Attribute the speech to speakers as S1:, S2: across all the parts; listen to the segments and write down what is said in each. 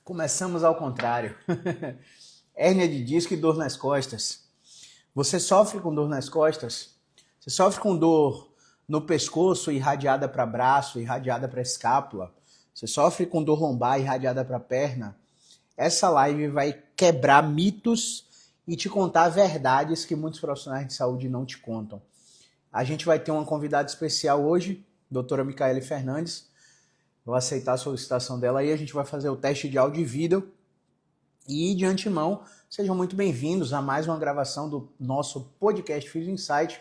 S1: Começamos ao contrário. Hérnia de disco e dor nas costas. Você sofre com dor nas costas? Você sofre com dor no pescoço irradiada para braço, irradiada para escápula? Você sofre com dor lombar irradiada para perna? Essa live vai quebrar mitos e te contar verdades que muitos profissionais de saúde não te contam. A gente vai ter uma convidada especial hoje, doutora Micaele Fernandes. Vou aceitar a solicitação dela e a gente vai fazer o teste de áudio e vídeo. E de antemão, sejam muito bem-vindos a mais uma gravação do nosso podcast Physio Insight,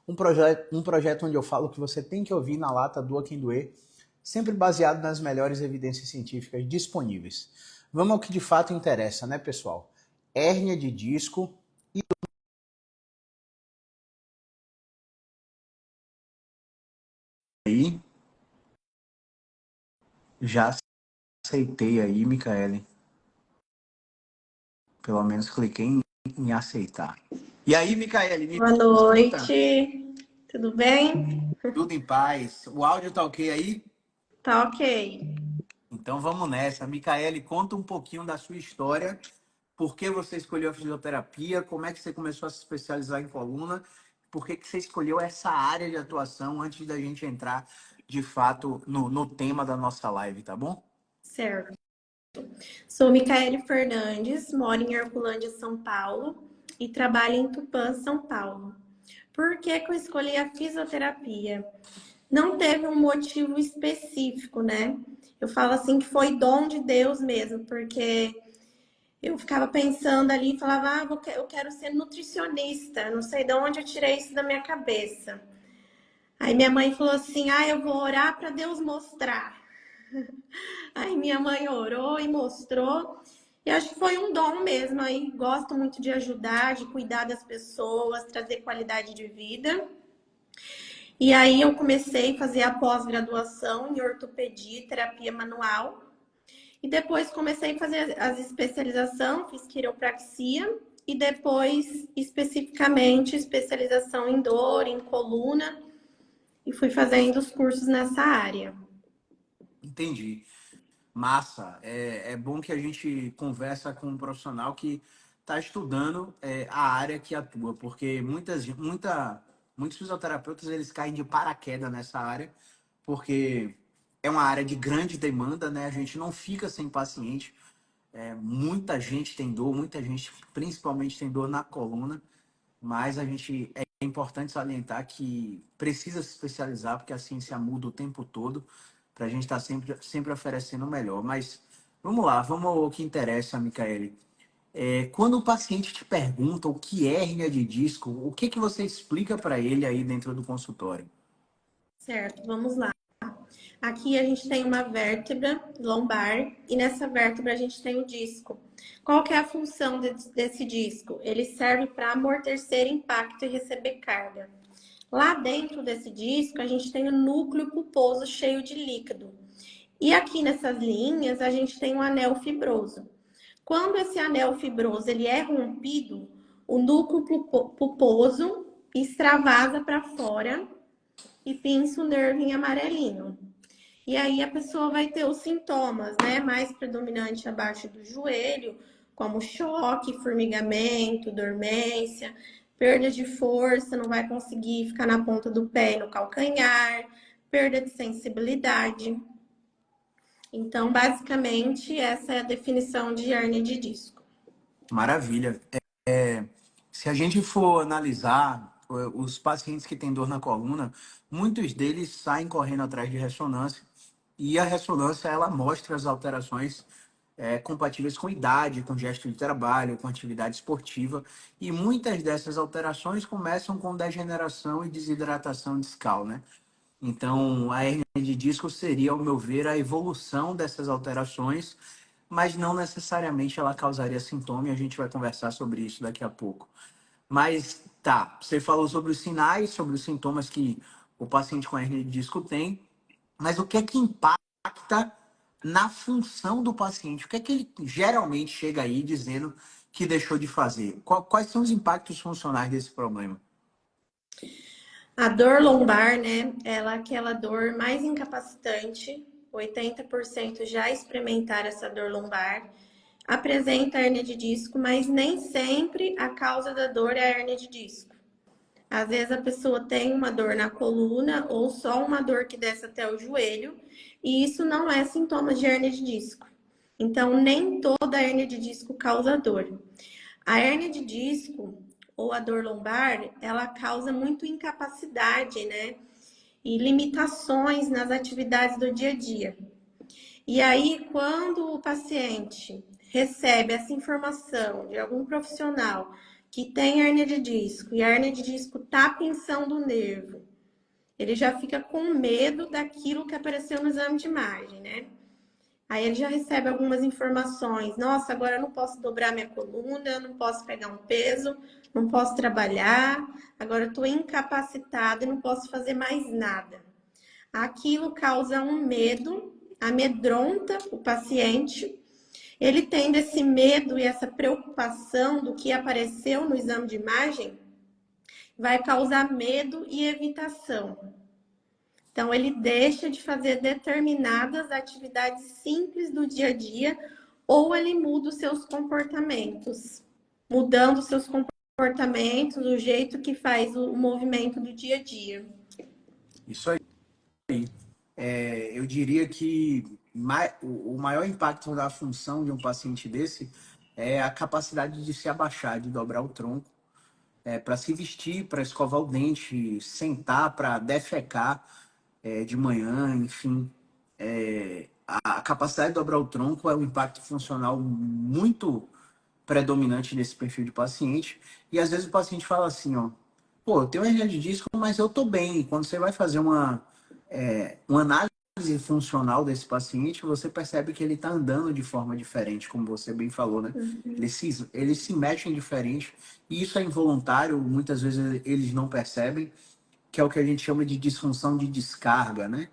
S1: um projeto onde eu falo que você tem que ouvir na lata, doa quem doer, sempre baseado nas melhores evidências científicas disponíveis. Vamos ao que de fato interessa, né, pessoal? Hérnia de disco e aí, já aceitei aí, Micaele. Pelo menos cliquei em aceitar. E aí, Micaele, me
S2: Boa
S1: escuta?
S2: noite, tudo bem?
S1: Tudo em paz? O áudio tá ok aí?
S2: Tá ok.
S1: Então vamos nessa. Micaele, conta um pouquinho da sua história. Por que você escolheu a fisioterapia? Como é que você começou a se especializar em coluna? Por que você escolheu essa área de atuação antes da gente entrar, de fato, no tema da nossa live, tá bom?
S2: Certo. Sou Micaele Fernandes, moro em Herculândia, São Paulo e trabalho em Tupã, São Paulo. Por que que eu escolhi a fisioterapia? Não teve um motivo específico, né? Eu falo assim que foi dom de Deus mesmo, porque eu ficava pensando ali e falava, eu quero ser nutricionista. Não sei de onde eu tirei isso da minha cabeça. Aí minha mãe falou assim, eu vou orar para Deus mostrar. Aí minha mãe orou e mostrou. E acho que foi um dom mesmo. Aí gosto muito de ajudar, de cuidar das pessoas, trazer qualidade de vida. E aí eu comecei a fazer a pós-graduação em ortopedia e terapia manual. E depois comecei a fazer as especialização, fiz quiropraxia e depois especificamente especialização em dor, em coluna e fui fazendo os cursos nessa área.
S1: Entendi. Massa. É bom que a gente conversa com um profissional que está estudando a área que atua, porque muitos fisioterapeutas eles caem de paraquedas nessa área, porque é uma área de grande demanda, né? A gente não fica sem paciente. Muita gente tem dor, muita gente principalmente tem dor na coluna, mas é importante salientar que precisa se especializar, porque a ciência muda o tempo todo, para a gente estar sempre oferecendo o melhor. Mas vamos lá, vamos ao que interessa, Micaele. Quando o paciente te pergunta o que é hérnia de disco, o que você explica para ele aí dentro do consultório?
S2: Certo, vamos lá. Aqui a gente tem uma vértebra lombar e nessa vértebra a gente tem o disco. Qual que é a função desse disco? Ele serve para amortecer impacto e receber carga. Lá dentro desse disco a gente tem o núcleo pulposo cheio de líquido. E aqui nessas linhas a gente tem um anel fibroso. Quando esse anel fibroso ele é rompido, o núcleo pulposo extravasa para fora e pinça o nervo em amarelinho. E aí a pessoa vai ter os sintomas, né? Mais predominante abaixo do joelho, como choque, formigamento, dormência, perda de força, não vai conseguir ficar na ponta do pé e no calcanhar, perda de sensibilidade. Então, basicamente, essa é a definição de hérnia de disco.
S1: Maravilha. Se a gente for analisar os pacientes que têm dor na coluna, muitos deles saem correndo atrás de ressonância e a ressonância ela mostra as alterações compatíveis com idade, com gesto de trabalho, com atividade esportiva e muitas dessas alterações começam com degeneração e desidratação discal, né? Então, a hérnia de disco seria, ao meu ver, a evolução dessas alterações, mas não necessariamente ela causaria sintoma e a gente vai conversar sobre isso daqui a pouco. Mas tá, você falou sobre os sinais, sobre os sintomas que o paciente com hernia de disco tem, mas o que é que impacta na função do paciente? O que é que ele geralmente chega aí dizendo que deixou de fazer? Quais são os impactos funcionais desse problema?
S2: A dor lombar, né? Ela é aquela dor mais incapacitante. 80% já experimentaram essa dor lombar, apresenta hérnia de disco, mas nem sempre a causa da dor é a hérnia de disco. Às vezes a pessoa tem uma dor na coluna ou só uma dor que desce até o joelho, e isso não é sintoma de hérnia de disco. Então, nem toda hérnia de disco causa dor. A hérnia de disco ou a dor lombar, ela causa muito incapacidade, né? E limitações nas atividades do dia a dia. E aí, quando o paciente recebe essa informação de algum profissional que tem hérnia de disco e a hérnia de disco está pinçando o nervo, ele já fica com medo daquilo que apareceu no exame de imagem, né? Aí ele já recebe algumas informações. Nossa, agora eu não posso dobrar minha coluna, eu não posso pegar um peso, não posso trabalhar, agora eu estou incapacitado e não posso fazer mais nada. Aquilo causa um medo, amedronta o paciente. Ele tendo esse medo e essa preocupação do que apareceu no exame de imagem, vai causar medo e evitação. Então, ele deixa de fazer determinadas atividades simples do dia a dia ou ele muda os seus comportamentos. Mudando os seus comportamentos, o jeito que faz o movimento do dia a dia.
S1: Isso aí. Eu diria que o maior impacto da função de um paciente desse é a capacidade de se abaixar, de dobrar o tronco, para se vestir, para escovar o dente, sentar, para defecar de manhã, enfim. A capacidade de dobrar o tronco é um impacto funcional muito predominante nesse perfil de paciente. E às vezes o paciente fala assim, ó, pô, eu tenho hernia de disco, mas eu tô bem. E quando você vai fazer uma análise funcional desse paciente, você percebe que ele está andando de forma diferente, como você bem falou, né? Eles se mexem diferente, e isso é involuntário, muitas vezes eles não percebem, que é o que a gente chama de disfunção de descarga, né?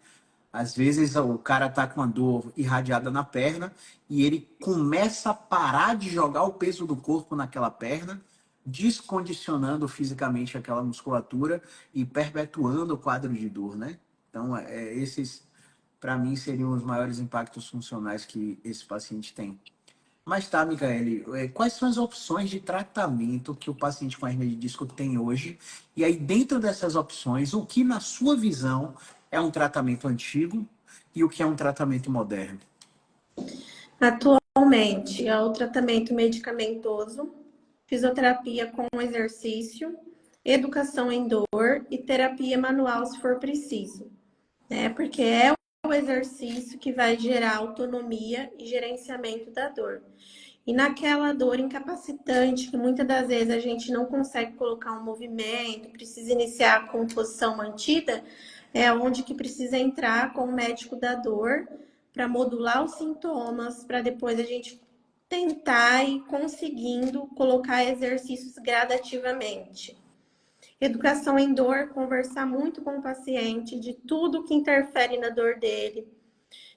S1: Às vezes o cara tá com uma dor irradiada na perna e ele começa a parar de jogar o peso do corpo naquela perna, descondicionando fisicamente aquela musculatura e perpetuando o quadro de dor, né? Então, esses, para mim, seriam os maiores impactos funcionais que esse paciente tem. Mas tá, Micaele, quais são as opções de tratamento que o paciente com hernia de disco tem hoje? E aí, dentro dessas opções, o que, na sua visão, é um tratamento antigo e o que é um tratamento moderno?
S2: Atualmente, é o tratamento medicamentoso, fisioterapia com exercício, educação em dor e terapia manual se for preciso, né? Porque é o exercício que vai gerar autonomia e gerenciamento da dor. E naquela dor incapacitante, que muitas das vezes a gente não consegue colocar um movimento, precisa iniciar com posição mantida, é onde que precisa entrar com o médico da dor para modular os sintomas, para depois a gente tentar ir conseguindo colocar exercícios gradativamente. Educação em dor, conversar muito com o paciente de tudo que interfere na dor dele,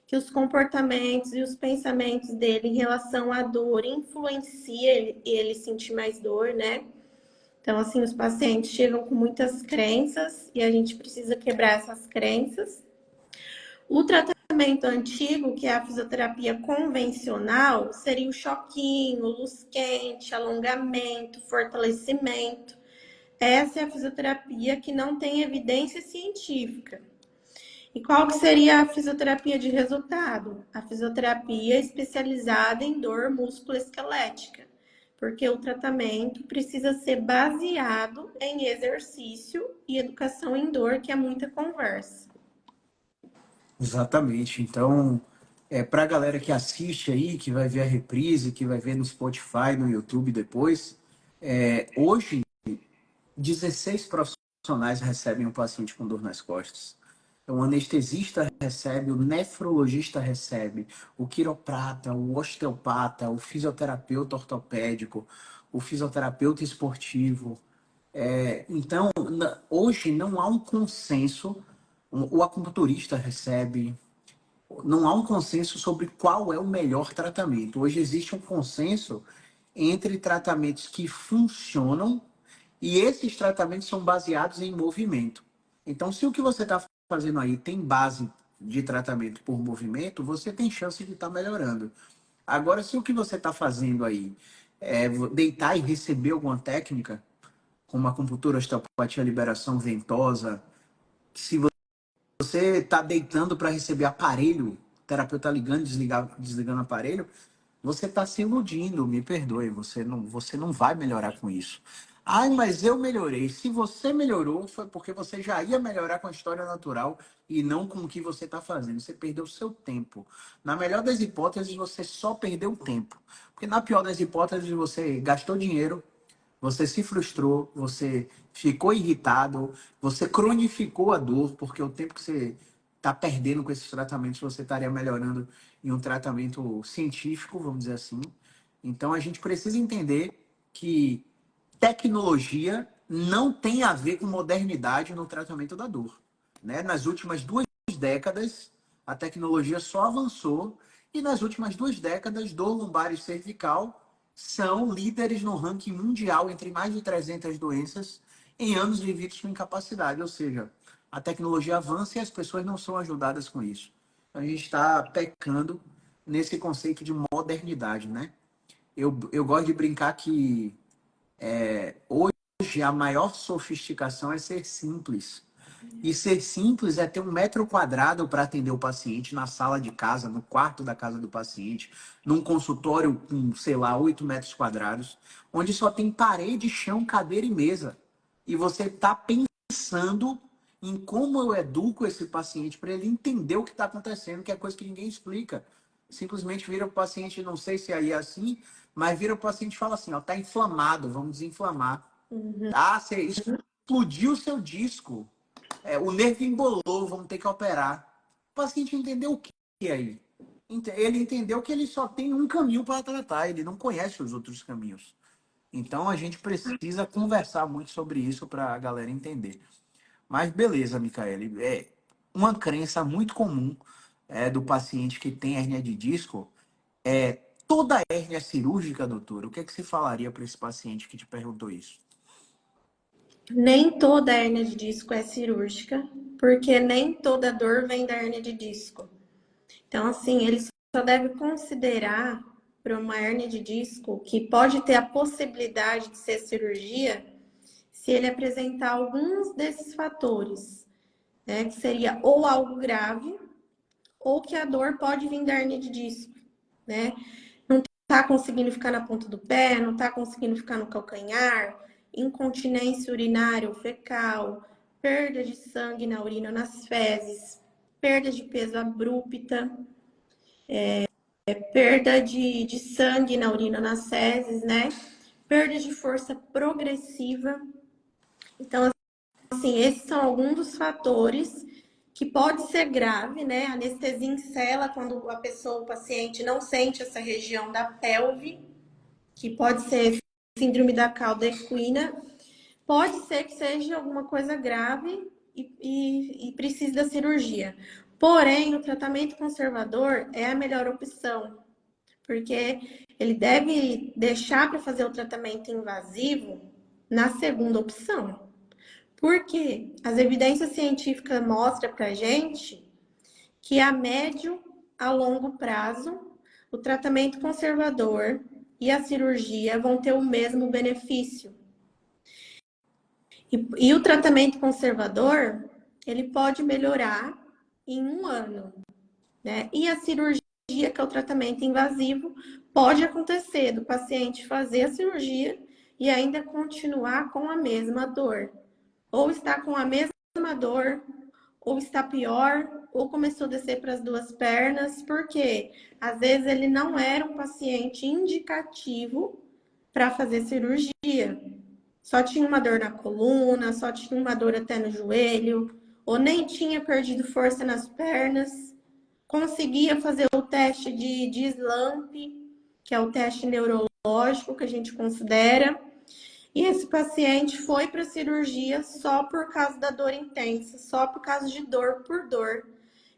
S2: que os comportamentos e os pensamentos dele em relação à dor influencia ele sentir mais dor, né? Então, assim, os pacientes chegam com muitas crenças e a gente precisa quebrar essas crenças. O tratamento antigo, que é a fisioterapia convencional, seria o choquinho, luz quente, alongamento, fortalecimento. Essa é a fisioterapia que não tem evidência científica. E qual que seria a fisioterapia de resultado? A fisioterapia especializada em dor musculoesquelética, porque o tratamento precisa ser baseado em exercício e educação em dor, que é muita conversa.
S1: Exatamente. Então, para a galera que assiste aí, que vai ver a reprise, que vai ver no Spotify, no YouTube depois, hoje 16 profissionais recebem um paciente com dor nas costas. Então, o anestesista recebe, o nefrologista recebe, o quiroprata, o osteopata, o fisioterapeuta ortopédico, o fisioterapeuta esportivo. Então, hoje não há um consenso, o acupunturista recebe, não há um consenso sobre qual é o melhor tratamento. Hoje existe um consenso entre tratamentos que funcionam e esses tratamentos são baseados em movimento. Então, se o que você está fazendo aí tem base de tratamento por movimento, você tem chance de estar melhorando. Agora, se o que você está fazendo aí é deitar e receber alguma técnica, como acupuntura, osteopatia, liberação ventosa, se você está deitando para receber aparelho, o terapeuta tá ligando, desligando o aparelho, você está se iludindo, me perdoe, você não vai melhorar com isso. Ai, mas eu melhorei. Se você melhorou, foi porque você já ia melhorar com a história natural e não com o que você está fazendo. Você perdeu o seu tempo. Na melhor das hipóteses, você só perdeu tempo. Porque na pior das hipóteses, você gastou dinheiro, você se frustrou, você ficou irritado, você cronificou a dor, porque o tempo que você está perdendo com esses tratamentos, você estaria melhorando em um tratamento científico, vamos dizer assim. Então a gente precisa entender que tecnologia não tem a ver com modernidade no tratamento da dor. Né? Nas últimas 2 décadas, a tecnologia só avançou e nas últimas 2 décadas, dor lombar e cervical são líderes no ranking mundial entre mais de 300 doenças em anos vividos com incapacidade. Ou seja, a tecnologia avança e as pessoas não são ajudadas com isso. A gente está pecando nesse conceito de modernidade, né? Eu gosto de brincar que hoje a maior sofisticação é ser simples. E ser simples é ter 1 metro quadrado para atender o paciente na sala de casa, no quarto da casa do paciente, num consultório com, sei lá, 8 metros quadrados, onde só tem parede, chão, cadeira e mesa. E você está pensando em como eu educo esse paciente para ele entender o que está acontecendo, que é coisa que ninguém explica. Simplesmente vira o paciente, não sei se aí é assim, mas vira o paciente e fala assim, ó, tá inflamado, vamos desinflamar. Ah, você explodiu o seu disco. O nervo embolou, vamos ter que operar. O paciente entendeu o que aí? Ele entendeu que ele só tem um caminho para tratar, ele não conhece os outros caminhos. Então a gente precisa conversar muito sobre isso para a galera entender. Mas beleza, Micaele. Uma crença muito comum do paciente que tem hérnia de disco é toda hérnia cirúrgica, doutor. O que é que você falaria para esse paciente que te perguntou isso?
S2: Nem toda hérnia de disco é cirúrgica, porque nem toda dor vem da hérnia de disco. Então, assim, ele só deve considerar para uma hérnia de disco que pode ter a possibilidade de ser cirurgia se ele apresentar alguns desses fatores, né? Que seria ou algo grave, ou que a dor pode vir da hérnia de disco, né? Não tá conseguindo ficar na ponta do pé, não tá conseguindo ficar no calcanhar, incontinência urinária ou fecal, perda de sangue na urina ou nas fezes, perda de peso abrupta, perda de sangue na urina ou nas fezes, né? Perda de força progressiva. Então, assim, esses são alguns dos fatores que pode ser grave, né? Anestesia em cela, quando a pessoa, o paciente não sente essa região da pelve, que pode ser síndrome da cauda equina, pode ser que seja alguma coisa grave e precise da cirurgia. Porém, o tratamento conservador é a melhor opção, porque ele deve deixar para fazer o tratamento invasivo na segunda opção. Porque as evidências científicas mostram para a gente que a médio a longo prazo, o tratamento conservador e a cirurgia vão ter o mesmo benefício. E o tratamento conservador, ele pode melhorar em 1 ano, né? E a cirurgia, que é o tratamento invasivo, pode acontecer do paciente fazer a cirurgia e ainda continuar com a mesma dor. Ou está com a mesma dor, ou está pior, ou começou a descer para as 2 pernas, porque às vezes ele não era um paciente indicativo para fazer cirurgia. Só tinha uma dor na coluna, só tinha uma dor até no joelho, ou nem tinha perdido força nas pernas. Conseguia fazer o teste de SLAMP, que é o teste neurológico que a gente considera. E esse paciente foi para a cirurgia só por causa da dor intensa, só por causa de dor por dor.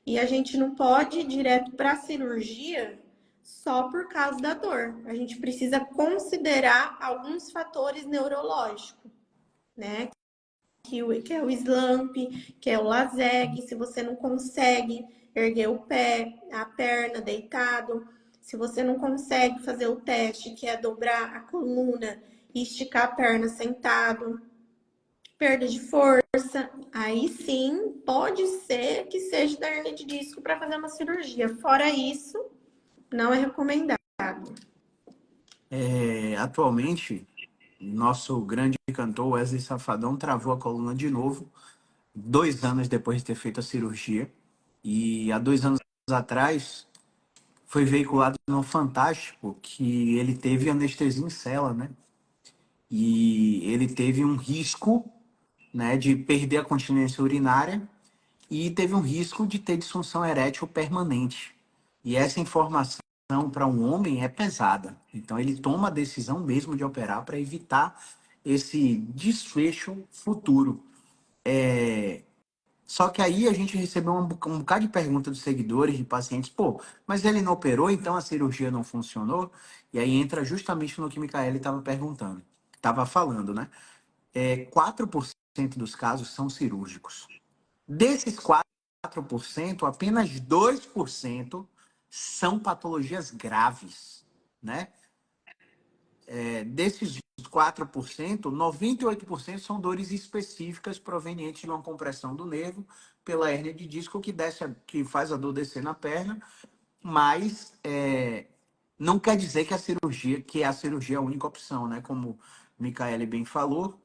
S2: E a gente não pode ir direto para a cirurgia só por causa da dor. A gente precisa considerar alguns fatores neurológicos, né? Que é o SLAMP, que é o LASEG. Se você não consegue erguer o pé, a perna, deitado. Se você não consegue fazer o teste, que é dobrar a coluna e esticar a perna sentado, perda de força, aí sim pode ser que seja da hernia de disco para fazer uma cirurgia. Fora isso, não é recomendado.
S1: Atualmente, nosso grande cantor Wesley Safadão travou a coluna de novo, 2 anos depois de ter feito a cirurgia. E há 2 anos atrás foi veiculado no Fantástico que ele teve anestesia em cela, né? E ele teve um risco, né, de perder a continência urinária e teve um risco de ter disfunção erétil permanente. E essa informação para um homem é pesada. Então ele toma a decisão mesmo de operar para evitar esse desfecho futuro. Só que aí a gente recebeu um bocado de pergunta dos seguidores, de pacientes, pô, mas ele não operou, então a cirurgia não funcionou? E aí entra justamente no que Micaele estava perguntando, estava falando, né? 4% dos casos são cirúrgicos. Desses 4%, apenas 2% são patologias graves, né? Desses 4%, 98% são dores específicas provenientes de uma compressão do nervo pela hérnia de disco que faz a dor descer na perna, mas não quer dizer que a cirurgia é a única opção, né? Como Micaele bem falou,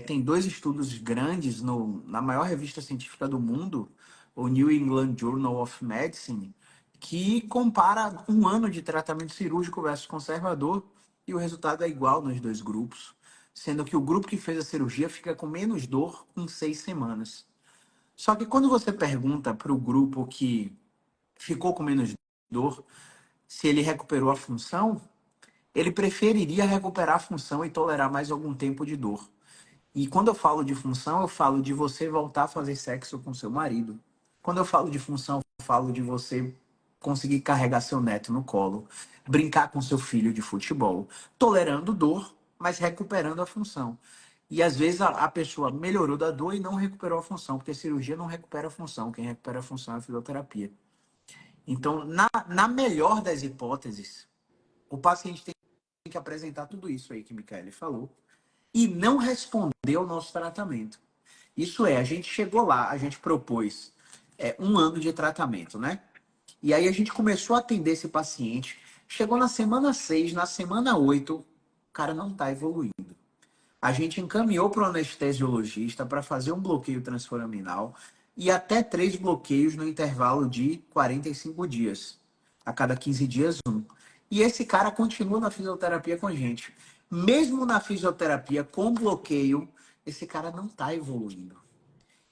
S1: tem 2 estudos grandes na maior revista científica do mundo, o New England Journal of Medicine, que compara 1 ano de tratamento cirúrgico versus conservador e o resultado é igual nos 2 grupos, sendo que o grupo que fez a cirurgia fica com menos dor em 6 semanas. Só que quando você pergunta para o grupo que ficou com menos dor se ele recuperou a função, ele preferiria recuperar a função e tolerar mais algum tempo de dor. E quando eu falo de função, eu falo de você voltar a fazer sexo com seu marido. Quando eu falo de função, eu falo de você conseguir carregar seu neto no colo, brincar com seu filho de futebol, tolerando dor, mas recuperando a função. E às vezes a pessoa melhorou da dor e não recuperou a função, porque a cirurgia não recupera a função, quem recupera a função é a fisioterapia. Então, na melhor das hipóteses, o paciente tem que apresentar tudo isso aí que Micaele falou e não responder ao nosso tratamento. Isso é, a gente chegou lá, a gente propôs 1 ano de tratamento, né? E aí a gente começou a atender esse paciente. Chegou na semana 6, na semana 8, o cara não está evoluindo. A gente encaminhou para o anestesiologista para fazer um bloqueio transforaminal e até 3 bloqueios no intervalo de 45 dias. A cada 15 dias, um. E esse cara continua na fisioterapia com a gente. Mesmo na fisioterapia com bloqueio, esse cara não está evoluindo.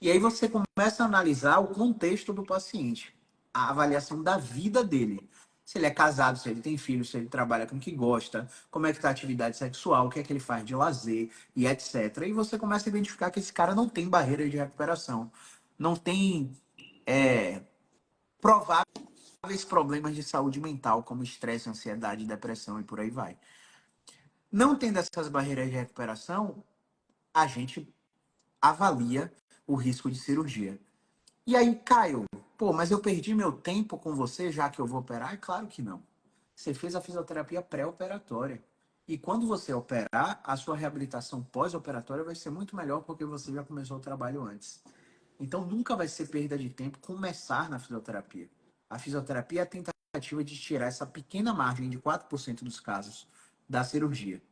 S1: E aí você começa a analisar o contexto do paciente, a avaliação da vida dele. Se ele é casado, se ele tem filhos, se ele trabalha com o que gosta, como é que está a atividade sexual, o que é que ele faz de lazer e etc. E você começa a identificar que esse cara não tem barreira de recuperação, não tem prováveis problemas de saúde mental, como estresse, ansiedade, depressão e por aí vai. Não tendo essas barreiras de recuperação, a gente avalia o risco de cirurgia. E aí, Caio, pô, mas eu perdi meu tempo com você já que eu vou operar? É claro que não. Você fez a fisioterapia pré-operatória. E quando você operar, a sua reabilitação pós-operatória vai ser muito melhor porque você já começou o trabalho antes. Então nunca vai ser perda de tempo começar na fisioterapia. A fisioterapia é a tentativa de tirar essa pequena margem de 4% dos casos da cirurgia.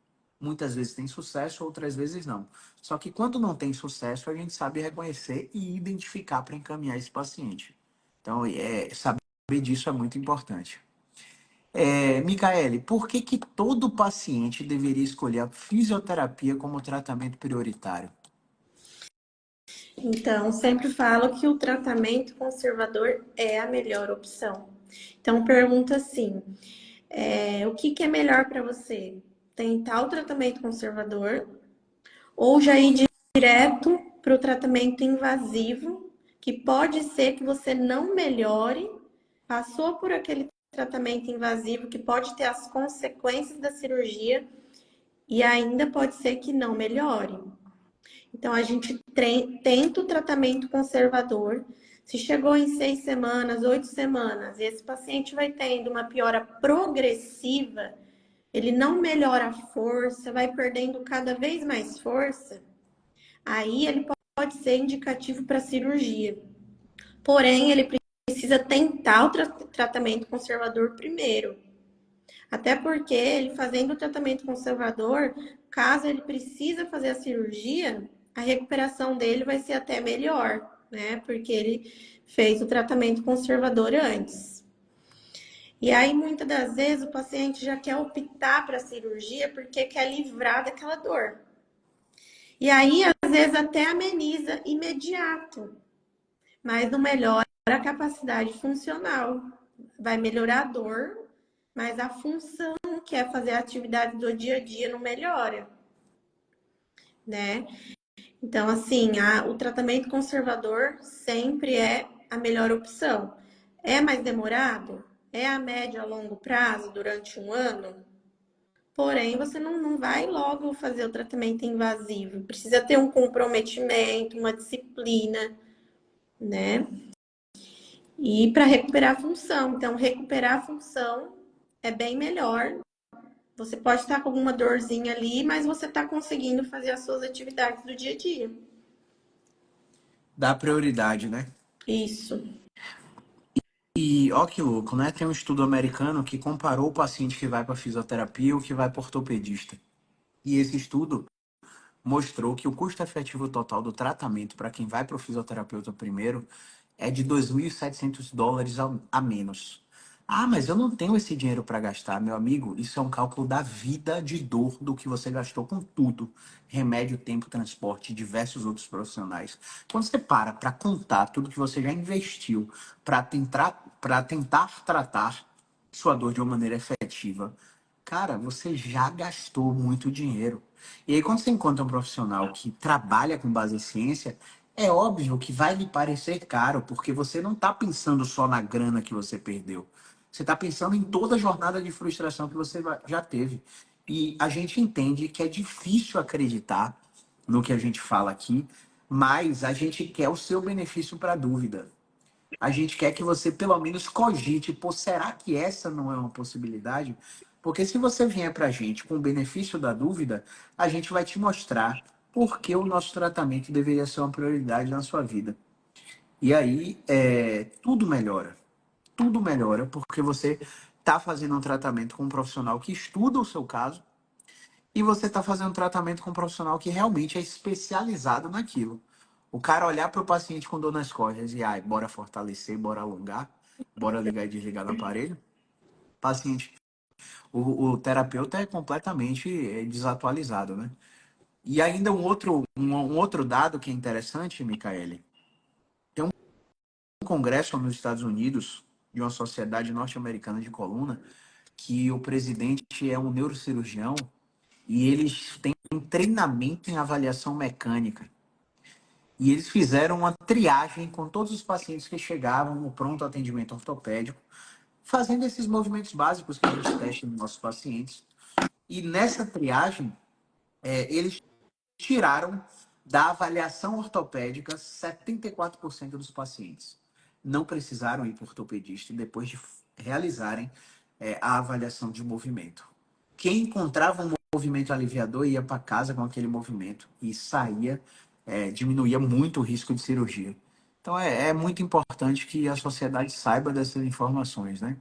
S1: Muitas vezes tem sucesso, outras vezes não. Só que quando não tem sucesso, a gente sabe reconhecer e identificar para encaminhar esse paciente. Então, saber disso é muito importante. Micaele, por que todo paciente deveria escolher a fisioterapia como tratamento prioritário?
S2: Então, sempre falo que o tratamento conservador é a melhor opção. Então, pergunta assim: o que é melhor para você? Tentar o tratamento conservador ou já ir direto para o tratamento invasivo, que pode ser que você não melhore, passou por aquele tratamento invasivo que pode ter as consequências da cirurgia e ainda pode ser que não melhore. Então, a gente tenta o tratamento conservador Se chegou em 6 semanas, 8 semanas, e esse paciente vai tendo uma piora progressiva, ele não melhora a força, vai perdendo cada vez mais força, aí ele pode ser indicativo para cirurgia. Porém, ele precisa tentar o tratamento conservador primeiro. Até porque ele fazendo o tratamento conservador, caso ele precisa fazer a cirurgia, a recuperação dele vai ser até melhor, né? Porque ele fez o tratamento conservador antes. E aí, muitas das vezes, o paciente já quer optar para a cirurgia porque quer livrar daquela dor. E aí, às vezes, até ameniza imediato, mas não melhora a capacidade funcional. Vai melhorar a dor, mas a função, que é fazer a atividade do dia a dia, não melhora, né? Então, assim, o tratamento conservador sempre é a melhor opção. É mais demorado? É a médio a longo prazo, durante um ano? Porém, você não vai logo fazer o tratamento invasivo. Precisa ter um comprometimento, uma disciplina, né? E para recuperar a função. Então, recuperar a função é bem melhor. Você pode estar com alguma dorzinha ali, mas você está conseguindo fazer as suas atividades do dia a dia.
S1: Dá prioridade, né?
S2: Isso.
S1: E ó que louco, né? Tem um estudo americano que comparou o paciente que vai para fisioterapia e o que vai para ortopedista. E esse estudo mostrou que o custo efetivo total do tratamento para quem vai para o fisioterapeuta primeiro é de US$ 2.700 a menos. Ah, mas eu não tenho esse dinheiro para gastar, meu amigo. Isso é um cálculo da vida de dor do que você gastou com tudo: remédio, tempo, transporte e diversos outros profissionais. Quando você para contar tudo que você já investiu para tentar tratar sua dor de uma maneira efetiva, cara, você já gastou muito dinheiro. E aí, quando você encontra um profissional que trabalha com base em ciência, é óbvio que vai lhe parecer caro, porque você não está pensando só na grana que você perdeu. Você está pensando em toda a jornada de frustração que você já teve. E a gente entende que é difícil acreditar no que a gente fala aqui, mas a gente quer o seu benefício para a dúvida. A gente quer que você pelo menos cogite, pô, será que essa não é uma possibilidade? Porque se você vier para a gente com o benefício da dúvida, a gente vai te mostrar por que o nosso tratamento deveria ser uma prioridade na sua vida. E aí, tudo melhora. Tudo melhora porque você está fazendo um tratamento com um profissional que estuda o seu caso e você está fazendo um tratamento com um profissional que realmente é especializado naquilo. O cara olhar para o paciente com dor nas costas e, ai, bora fortalecer, bora alongar, bora ligar e desligar no aparelho. Paciente, o terapeuta é completamente desatualizado, né? E ainda um outro dado que é interessante, Micaele, tem um congresso nos Estados Unidos de uma sociedade norte-americana de coluna que o presidente é um neurocirurgião e eles têm um treinamento em avaliação mecânica. E eles fizeram uma triagem com todos os pacientes que chegavam no pronto atendimento ortopédico, fazendo esses movimentos básicos que a gente testa nos nossos pacientes. E nessa triagem, eles tiraram da avaliação ortopédica 74% dos pacientes. Não precisaram ir para o ortopedista depois de realizarem a avaliação de movimento. Quem encontrava um movimento aliviador ia para casa com aquele movimento e saía, diminuía muito o risco de cirurgia. Então é muito importante que a sociedade saiba dessas informações, né?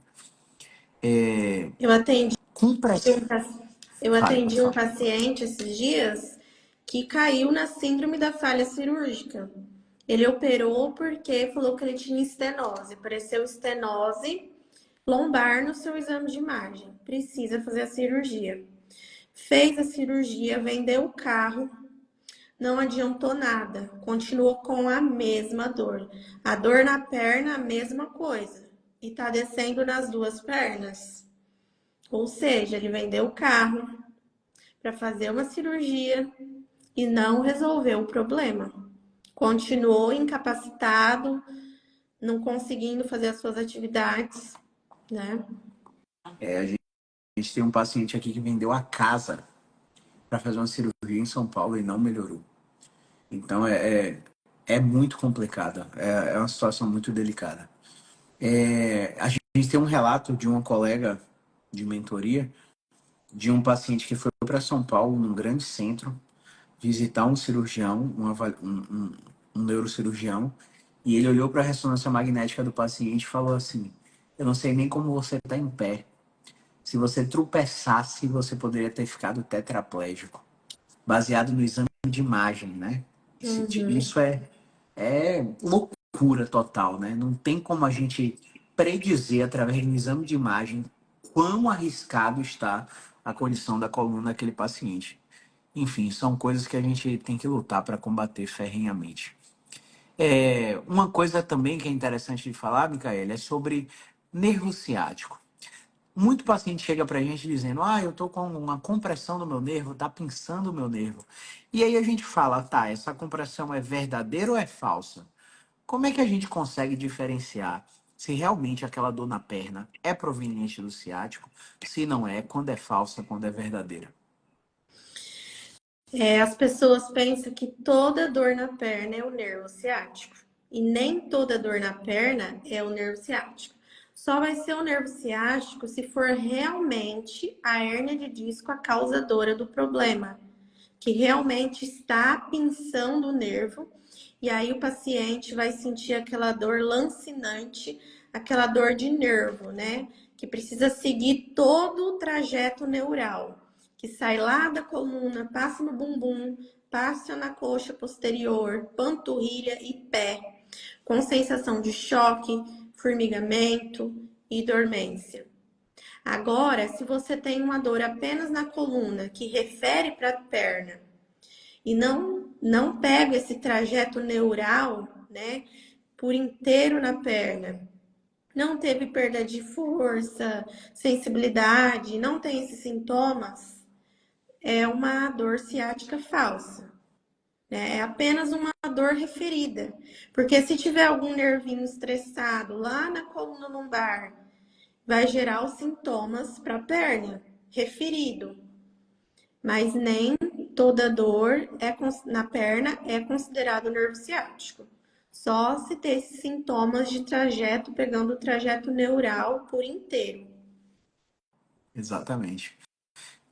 S2: Eu atendi
S1: Cumpra.
S2: eu
S1: Fale, pode
S2: atendi um
S1: falar.
S2: paciente esses dias que caiu na síndrome da falha cirúrgica. Ele operou porque falou que ele tinha estenose. Apareceu estenose lombar no seu exame de imagem. Precisa fazer a cirurgia. Fez a cirurgia, vendeu o carro, não adiantou nada. Continuou com a mesma dor. A dor na perna, a mesma coisa. E tá descendo nas duas pernas. Ou seja, ele vendeu o carro para fazer uma cirurgia e não resolveu o problema. Continuou incapacitado, não conseguindo fazer as suas atividades, né?
S1: A gente tem um paciente aqui que vendeu a casa para fazer uma cirurgia em São Paulo e não melhorou. Então, É muito complicada, é uma situação muito delicada. A gente tem um relato de uma colega de mentoria de um paciente que foi para São Paulo, num grande centro, visitar um cirurgião, um neurocirurgião, e ele olhou para a ressonância magnética do paciente e falou assim: Eu não sei nem como você está em pé. Se você tropeçasse, você poderia ter ficado tetraplégico. Baseado no exame de imagem, né?
S2: Uhum.
S1: Isso é loucura total, né? Não tem como a gente predizer através do exame de imagem quão arriscado está a condição da coluna daquele paciente. Enfim, são coisas que a gente tem que lutar para combater ferrenhamente. Uma coisa também que é interessante de falar, Micaela, é sobre nervo ciático. Muito paciente chega para a gente dizendo: eu tô com uma compressão no meu nervo, tá pinçando o meu nervo. E aí a gente fala: tá, essa compressão é verdadeira ou é falsa? Como é que a gente consegue diferenciar se realmente aquela dor na perna é proveniente do ciático, se não é, quando é falsa, quando é verdadeira?
S2: As pessoas pensam que toda dor na perna é o nervo ciático. E nem toda dor na perna é o nervo ciático. Só vai ser o nervo ciático se for realmente a hérnia de disco a causadora do problema, que realmente está pinçando o nervo. E aí o paciente vai sentir aquela dor lancinante, aquela dor de nervo, né? Que precisa seguir todo o trajeto neural, que sai lá da coluna, passa no bumbum, passa na coxa posterior, panturrilha e pé, com sensação de choque, formigamento e dormência. Agora, se você tem uma dor apenas na coluna que refere para a perna e não pega esse trajeto neural, né, por inteiro na perna, não teve perda de força, sensibilidade, não tem esses sintomas, é uma dor ciática falsa, né? É apenas uma dor referida. Porque se tiver algum nervinho estressado lá na coluna lombar, vai gerar os sintomas para a perna, referido. Mas nem toda dor na perna é considerado nervo ciático. Só se ter esses sintomas de trajeto, pegando o trajeto neural por inteiro.
S1: Exatamente.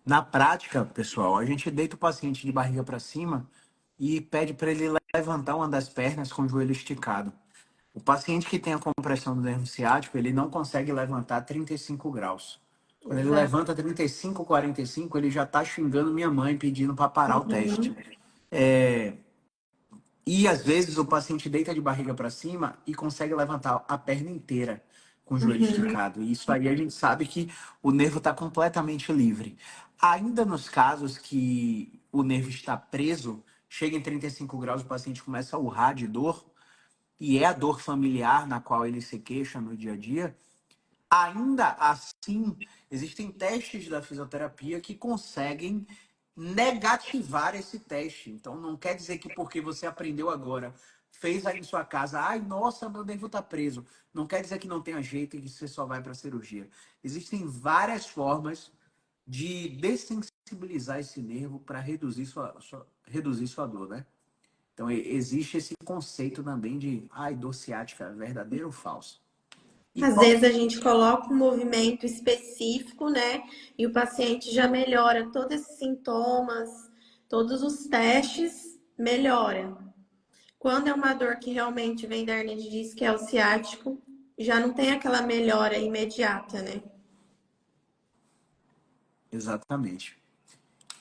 S1: Na prática, pessoal, a gente deita o paciente de barriga para cima e pede para ele levantar uma das pernas com o joelho esticado. O paciente que tem a compressão do nervo ciático, ele não consegue levantar 35 graus. Quando ele
S2: Exato.
S1: levanta 35, 45, ele já está xingando minha mãe pedindo para parar o teste.
S2: Uhum.
S1: E às vezes o paciente deita de barriga para cima e consegue levantar a perna inteira com o joelho
S2: Uhum.
S1: esticado. E isso aí a gente sabe que o nervo está completamente livre. Ainda nos casos que o nervo está preso, chega em 35 graus, o paciente começa a urrar de dor, e é a dor familiar na qual ele se queixa no dia a dia. Ainda assim, existem testes da fisioterapia que conseguem negativar esse teste. Então, não quer dizer que porque você aprendeu agora, fez aí em sua casa, ai, nossa, meu nervo está preso. Não quer dizer que não tenha jeito e que você só vai para a cirurgia. Existem várias formas de dessensibilizar esse nervo para reduzir sua dor, né? Então, existe esse conceito também de, ai, dor ciática, verdadeiro ou falso? E
S2: Às
S1: qual
S2: vezes
S1: que
S2: a gente coloca um movimento específico, né? E o paciente já melhora todos esses sintomas, todos os testes melhora. Quando é uma dor que realmente vem da hernia de disco, que é o ciático, já não tem aquela melhora imediata, né?
S1: exatamente.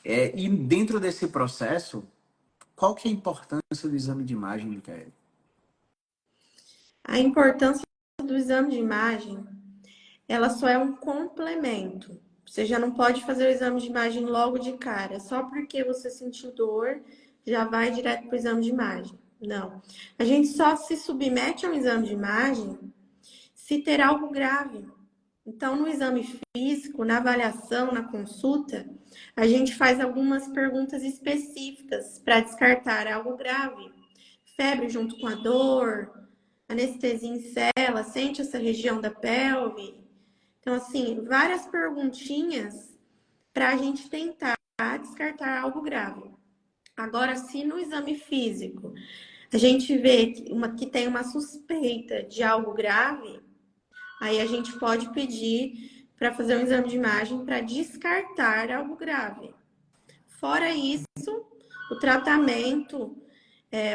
S1: E dentro desse processo, qual que é a importância do exame de imagem, Micael?
S2: A importância do exame de imagem, ela só é um complemento. Você já não pode fazer o exame de imagem logo de cara, só porque você sentiu dor, já vai direto para o exame de imagem. Não. A gente só se submete a um exame de imagem se ter algo grave. Então, no exame físico, na avaliação, na consulta, a gente faz algumas perguntas específicas para descartar algo grave. Febre junto com a dor, anestesia em cela, sente essa região da pelve. Então, assim, várias perguntinhas para a gente tentar descartar algo grave. Agora, se no exame físico a gente vê que tem uma suspeita de algo grave, aí a gente pode pedir para fazer um exame de imagem para descartar algo grave. Fora isso, o tratamento,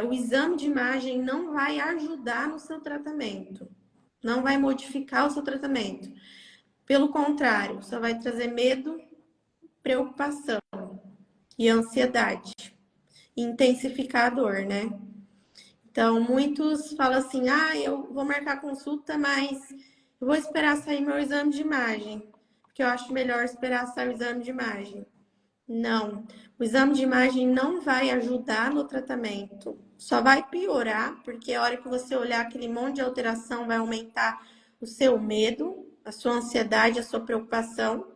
S2: o exame de imagem não vai ajudar no seu tratamento, não vai modificar o seu tratamento. Pelo contrário, só vai trazer medo, preocupação e ansiedade, e intensificar a dor, né? Então, muitos falam assim, eu vou marcar consulta, mas eu vou esperar sair meu exame de imagem, porque eu acho melhor esperar sair o exame de imagem. Não, o exame de imagem não vai ajudar no tratamento, só vai piorar, porque a hora que você olhar aquele monte de alteração, vai aumentar o seu medo, a sua ansiedade, a sua preocupação,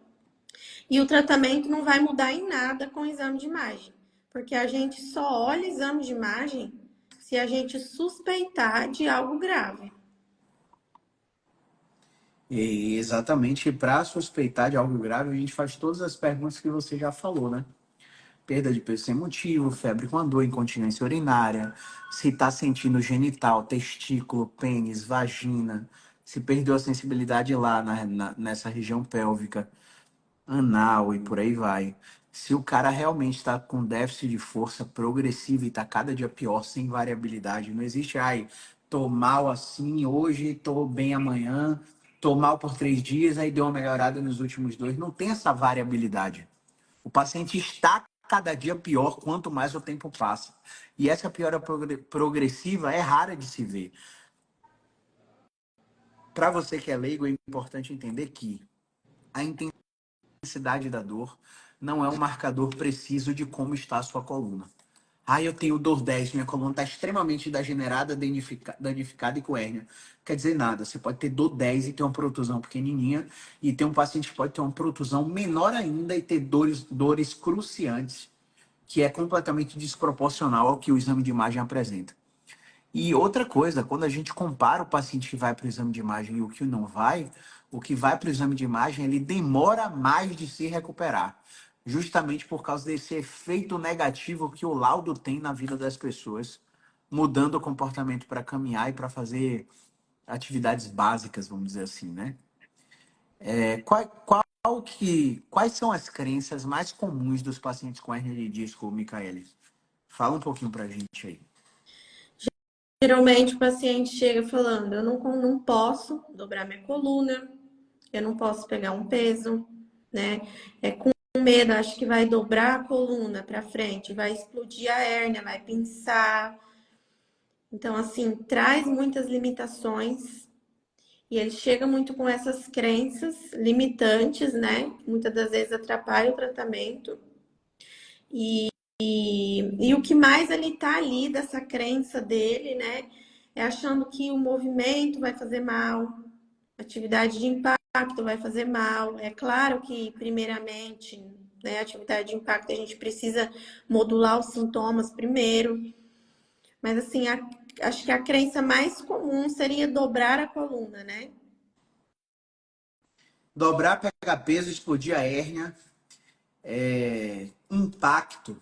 S2: e o tratamento não vai mudar em nada com o exame de imagem, porque a gente só olha exame de imagem se a gente suspeitar de algo grave.
S1: E exatamente para suspeitar de algo grave, a gente faz todas as perguntas que você já falou, né? Perda de peso sem motivo, febre com dor, incontinência urinária, se está sentindo genital, testículo, pênis, vagina, se perdeu a sensibilidade lá nessa região pélvica, anal e por aí vai. Se o cara realmente está com déficit de força progressivo e está cada dia pior, sem variabilidade, não existe, tô mal assim hoje, tô bem amanhã, tô mal por 3 dias, aí deu uma melhorada nos últimos 2. Não tem essa variabilidade. O paciente está cada dia pior quanto mais o tempo passa. E essa piora progressiva é rara de se ver. Para você que é leigo, é importante entender que a intensidade da dor não é um marcador preciso de como está a sua coluna. Eu tenho dor 10, minha coluna está extremamente degenerada, danificada e com hérnia. Quer dizer nada, você pode ter dor 10 e ter uma protusão pequenininha, e tem um paciente que pode ter uma protusão menor ainda e ter dores cruciantes, que é completamente desproporcional ao que o exame de imagem apresenta. E outra coisa, quando a gente compara o paciente que vai para o exame de imagem e o que não vai, o que vai para o exame de imagem, ele demora mais de se recuperar, justamente por causa desse efeito negativo que o laudo tem na vida das pessoas, mudando o comportamento para caminhar e para fazer atividades básicas, vamos dizer assim, né? Quais são as crenças mais comuns dos pacientes com hernia de disco, Micaele? Fala um pouquinho para a gente aí.
S2: Geralmente o paciente chega falando, eu não posso dobrar minha coluna, eu não posso pegar um peso, né? É com medo, acho que vai dobrar a coluna para frente, vai explodir a hérnia, vai pinçar. Então, assim, traz muitas limitações e ele chega muito com essas crenças limitantes, né? Muitas das vezes atrapalha o tratamento. E o que mais ele tá ali dessa crença dele, né? É achando que o movimento vai fazer mal, atividade de impacto vai fazer mal. É claro que, primeiramente, né, atividade de impacto a gente precisa modular os sintomas primeiro. Mas, assim, acho que a crença mais comum seria dobrar a coluna, né?
S1: Dobrar, pegar peso, explodir a hérnia, impacto.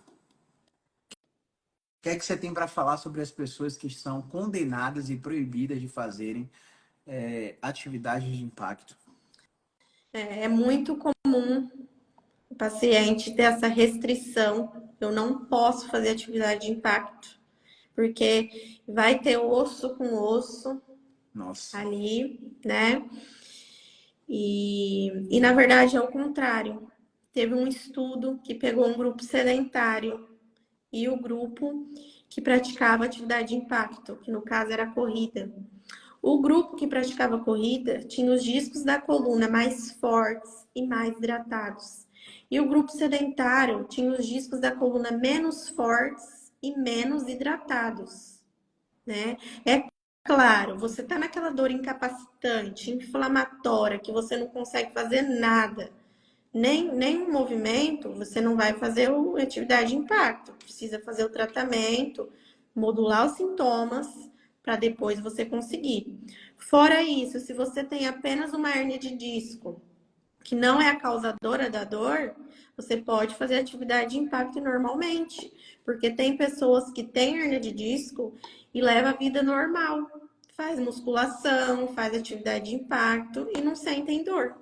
S1: O que é que você tem para falar sobre as pessoas que são condenadas e proibidas de fazerem atividades de impacto?
S2: É muito comum o paciente ter essa restrição. Eu não posso fazer atividade de impacto, porque vai ter osso com osso
S1: Nossa.
S2: ali, né? E na verdade é o contrário. Teve um estudo que pegou um grupo sedentário e o grupo que praticava atividade de impacto, que no caso era a corrida. O grupo que praticava corrida tinha os discos da coluna mais fortes e mais hidratados. E o grupo sedentário tinha os discos da coluna menos fortes e menos hidratados, né? É claro, você tá naquela dor incapacitante, inflamatória, que você não consegue fazer nada, nem um movimento, você não vai fazer a atividade de impacto. Precisa fazer o tratamento, modular os sintomas, para depois você conseguir. Fora isso, se você tem apenas uma hérnia de disco, que não é a causadora da dor, você pode fazer atividade de impacto normalmente. Porque tem pessoas que têm hérnia de disco e leva a vida normal. Faz musculação, faz atividade de impacto e não sentem dor.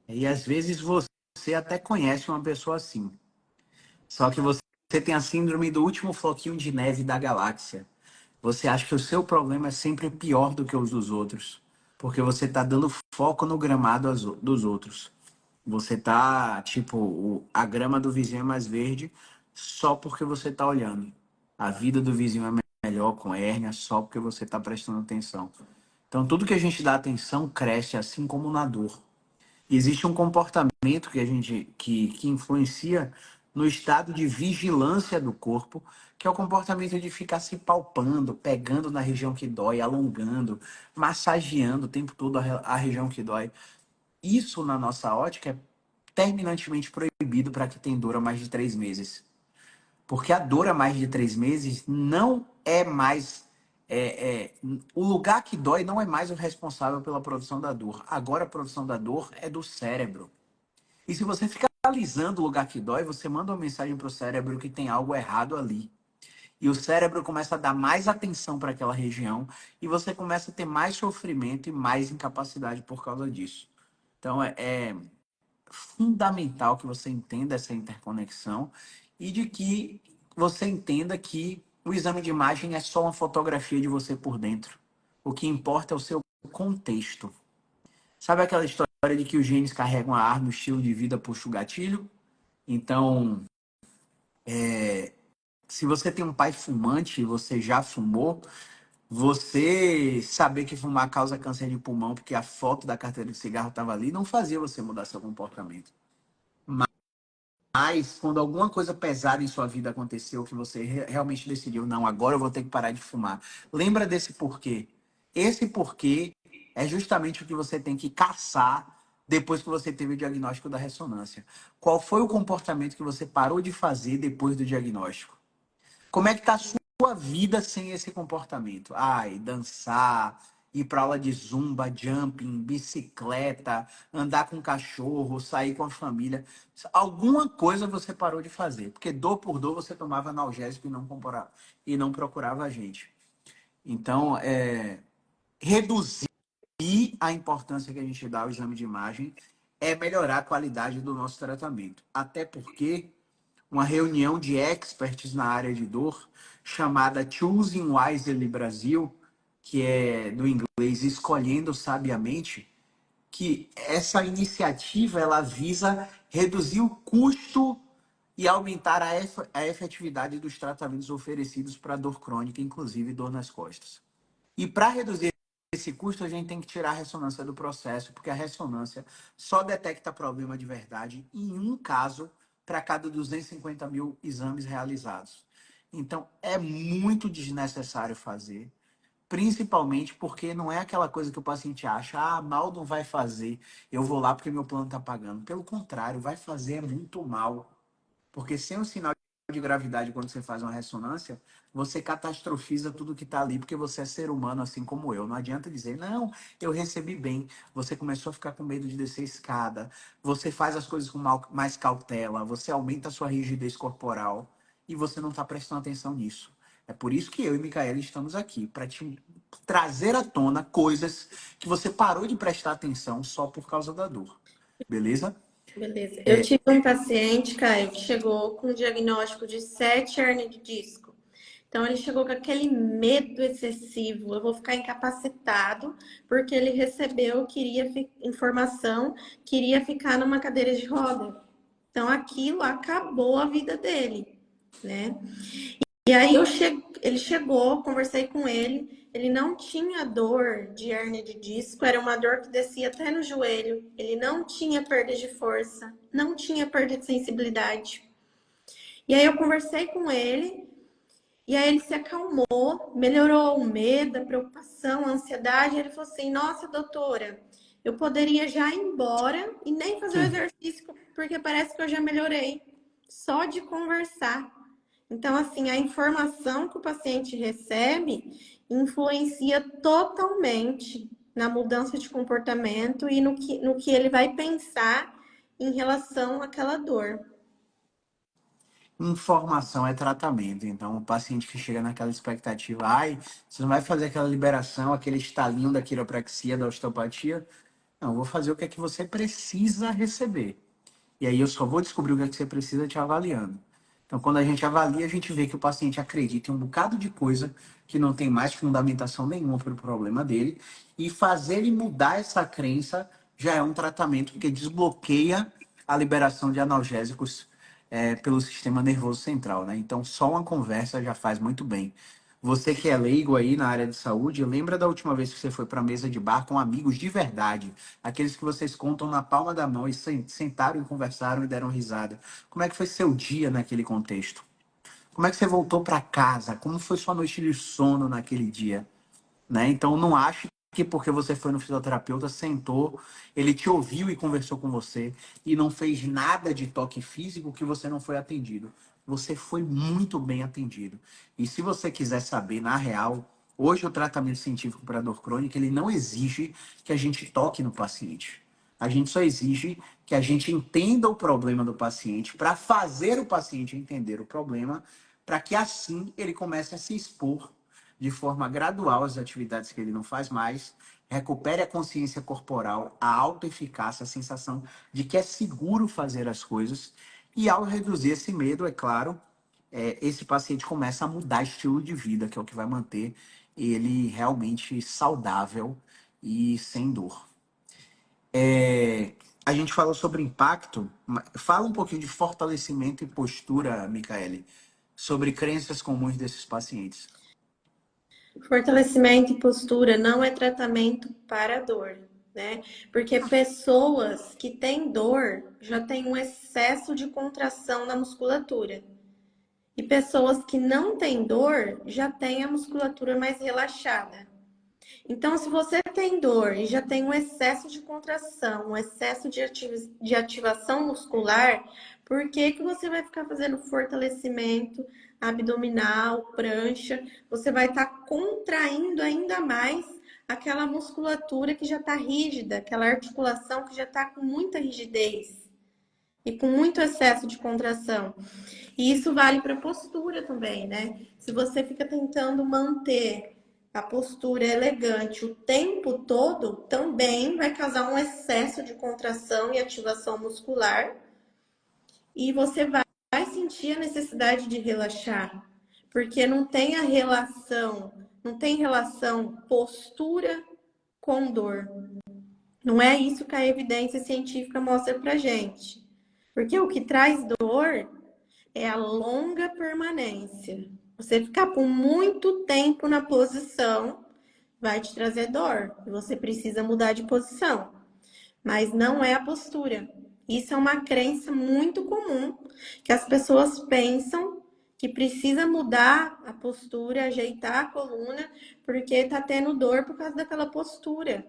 S1: E às vezes você até conhece uma pessoa assim. Só que você tem a síndrome do último floquinho de neve da galáxia. Você acha que o seu problema é sempre pior do que os dos outros. Porque você está dando foco no gramado dos outros. Você tá, tipo, a grama do vizinho é mais verde só porque você tá olhando. A vida do vizinho é melhor com hérnia só porque você tá prestando atenção. Então, tudo que a gente dá atenção cresce, assim como na dor. E existe um comportamento que a gente que influencia no estado de vigilância do corpo, que é o comportamento de ficar se palpando, pegando na região que dói, alongando, massageando o tempo todo a região que dói. Isso, na nossa ótica, é terminantemente proibido para quem tem dor há mais de 3 meses. Porque a dor há mais de 3 meses não é mais. O lugar que dói não é mais o responsável pela produção da dor. Agora a produção da dor é do cérebro. E se você ficar alisando o lugar que dói, você manda uma mensagem para o cérebro que tem algo errado ali. E o cérebro começa a dar mais atenção para aquela região e você começa a ter mais sofrimento e mais incapacidade por causa disso. Então, é fundamental que você entenda essa interconexão e de que você entenda que o exame de imagem é só uma fotografia de você por dentro. O que importa é o seu contexto. Sabe aquela história de que os genes carregam a arma, o estilo de vida puxa o gatilho? Então, se você tem um pai fumante e você já fumou, você saber que fumar causa câncer de pulmão porque a foto da carteira de cigarro estava ali, não fazia você mudar seu comportamento. Mas quando alguma coisa pesada em sua vida aconteceu, que você realmente decidiu, não, agora eu vou ter que parar de fumar. Lembra desse porquê. Esse porquê é justamente o que você tem que caçar depois que você teve o diagnóstico da ressonância. Qual foi o comportamento que você parou de fazer depois do diagnóstico? Como é que tá a sua vida sem esse comportamento? Ai, dançar, ir para aula de zumba, jumping, bicicleta, andar com cachorro, sair com a família. Alguma coisa você parou de fazer, porque dor por dor você tomava analgésico e não procurava a gente. Então, reduzir a importância que a gente dá ao exame de imagem é melhorar a qualidade do nosso tratamento. Até porque uma reunião de experts na área de dor, chamada Choosing Wisely Brasil, que é do inglês Escolhendo Sabiamente, que essa iniciativa ela visa reduzir o custo e aumentar a efetividade dos tratamentos oferecidos para dor crônica, inclusive dor nas costas. E para reduzir esse custo, a gente tem que tirar a ressonância do processo, porque a ressonância só detecta problema de verdade em um caso para cada 250 mil exames realizados. Então, é muito desnecessário fazer, principalmente porque não é aquela coisa que o paciente acha, mal não vai fazer, eu vou lá porque meu plano está pagando. Pelo contrário, vai fazer é muito mal. Porque sem o sinal de gravidade, quando você faz uma ressonância, você catastrofiza tudo que está ali, porque você é ser humano, assim como eu. Não adianta dizer, não, eu recebi bem. Você começou a ficar com medo de descer escada, você faz as coisas com mais cautela, você aumenta a sua rigidez corporal e você não está prestando atenção nisso. É por isso que eu e Micaela estamos aqui, para te trazer à tona coisas que você parou de prestar atenção só por causa da dor. Beleza?
S2: Beleza. Eu tive um paciente, Caio, que chegou com um diagnóstico de 7 hernia de disco. Então, ele chegou com aquele medo excessivo. Eu vou ficar incapacitado, porque ele recebeu, queria informação, queria ficar numa cadeira de roda. Então, aquilo acabou a vida dele, né? E aí ele chegou, conversei com ele, ele não tinha dor de hérnia de disco, era uma dor que descia até no joelho. Ele não tinha perda de força, não tinha perda de sensibilidade. E aí eu conversei com ele, e aí ele se acalmou, melhorou o medo, a preocupação, a ansiedade. Ele falou assim: "Nossa, doutora, eu poderia já ir embora e nem fazer o exercício, porque parece que eu já melhorei, só de conversar." Então, assim, a informação que o paciente recebe influencia totalmente na mudança de comportamento e no que ele vai pensar em relação àquela dor.
S1: Informação é tratamento. Então, o paciente que chega naquela expectativa, ai, você não vai fazer aquela liberação, aquele estalinho da quiropraxia, da osteopatia? Não, eu vou fazer o que é que você precisa receber. E aí eu só vou descobrir o que é que você precisa te avaliando. Então, quando a gente avalia, a gente vê que o paciente acredita em um bocado de coisa que não tem mais fundamentação nenhuma para o problema dele. E fazer ele mudar essa crença já é um tratamento que desbloqueia a liberação de analgésicos pelo sistema nervoso central, né? Então, só uma conversa já faz muito bem. Você que é leigo aí na área de saúde, lembra da última vez que você foi para a mesa de bar com amigos de verdade, aqueles que vocês contam na palma da mão e sentaram e conversaram e deram risada. Como é que foi seu dia naquele contexto? Como é que você voltou para casa? Como foi sua noite de sono naquele dia? Né? Então não ache que porque você foi no fisioterapeuta, sentou, ele te ouviu e conversou com você e não fez nada de toque físico que você não foi atendido. Você foi muito bem atendido. E se você quiser saber, na real, hoje o tratamento científico para dor crônica, ele não exige que a gente toque no paciente. A gente só exige que a gente entenda o problema do paciente para fazer o paciente entender o problema, para que assim ele comece a se expor de forma gradual as atividades que ele não faz mais, recupere a consciência corporal, a autoeficácia, a sensação de que é seguro fazer as coisas. E ao reduzir esse medo, é claro, esse paciente começa a mudar estilo de vida, que é o que vai manter ele realmente saudável e sem dor. A gente falou sobre impacto. Fala um pouquinho de fortalecimento e postura, Micaele, sobre crenças comuns desses pacientes.
S2: Fortalecimento e postura não é tratamento para dor, né? Porque pessoas que têm dor já têm um excesso de contração na musculatura. E pessoas que não têm dor já têm a musculatura mais relaxada. Então, se você tem dor e já tem um excesso de contração, um excesso de ativação muscular, por que que você vai ficar fazendo fortalecimento abdominal, prancha? Você vai estar contraindo ainda mais aquela musculatura que já está rígida, aquela articulação que já está com muita rigidez e com muito excesso de contração. E isso vale para a postura também, né? Se você fica tentando manter a postura elegante o tempo todo, também vai causar um excesso de contração e ativação muscular. E você vai sentir a necessidade de relaxar, porque não tem a relação, não tem relação postura com dor. Não é isso que a evidência científica mostra pra gente. Porque o que traz dor é a longa permanência. Você ficar por muito tempo na posição vai te trazer dor. E você precisa mudar de posição. Mas não é a postura. Isso é uma crença muito comum que as pessoas pensam que precisa mudar a postura, ajeitar a coluna, porque está tendo dor por causa daquela postura.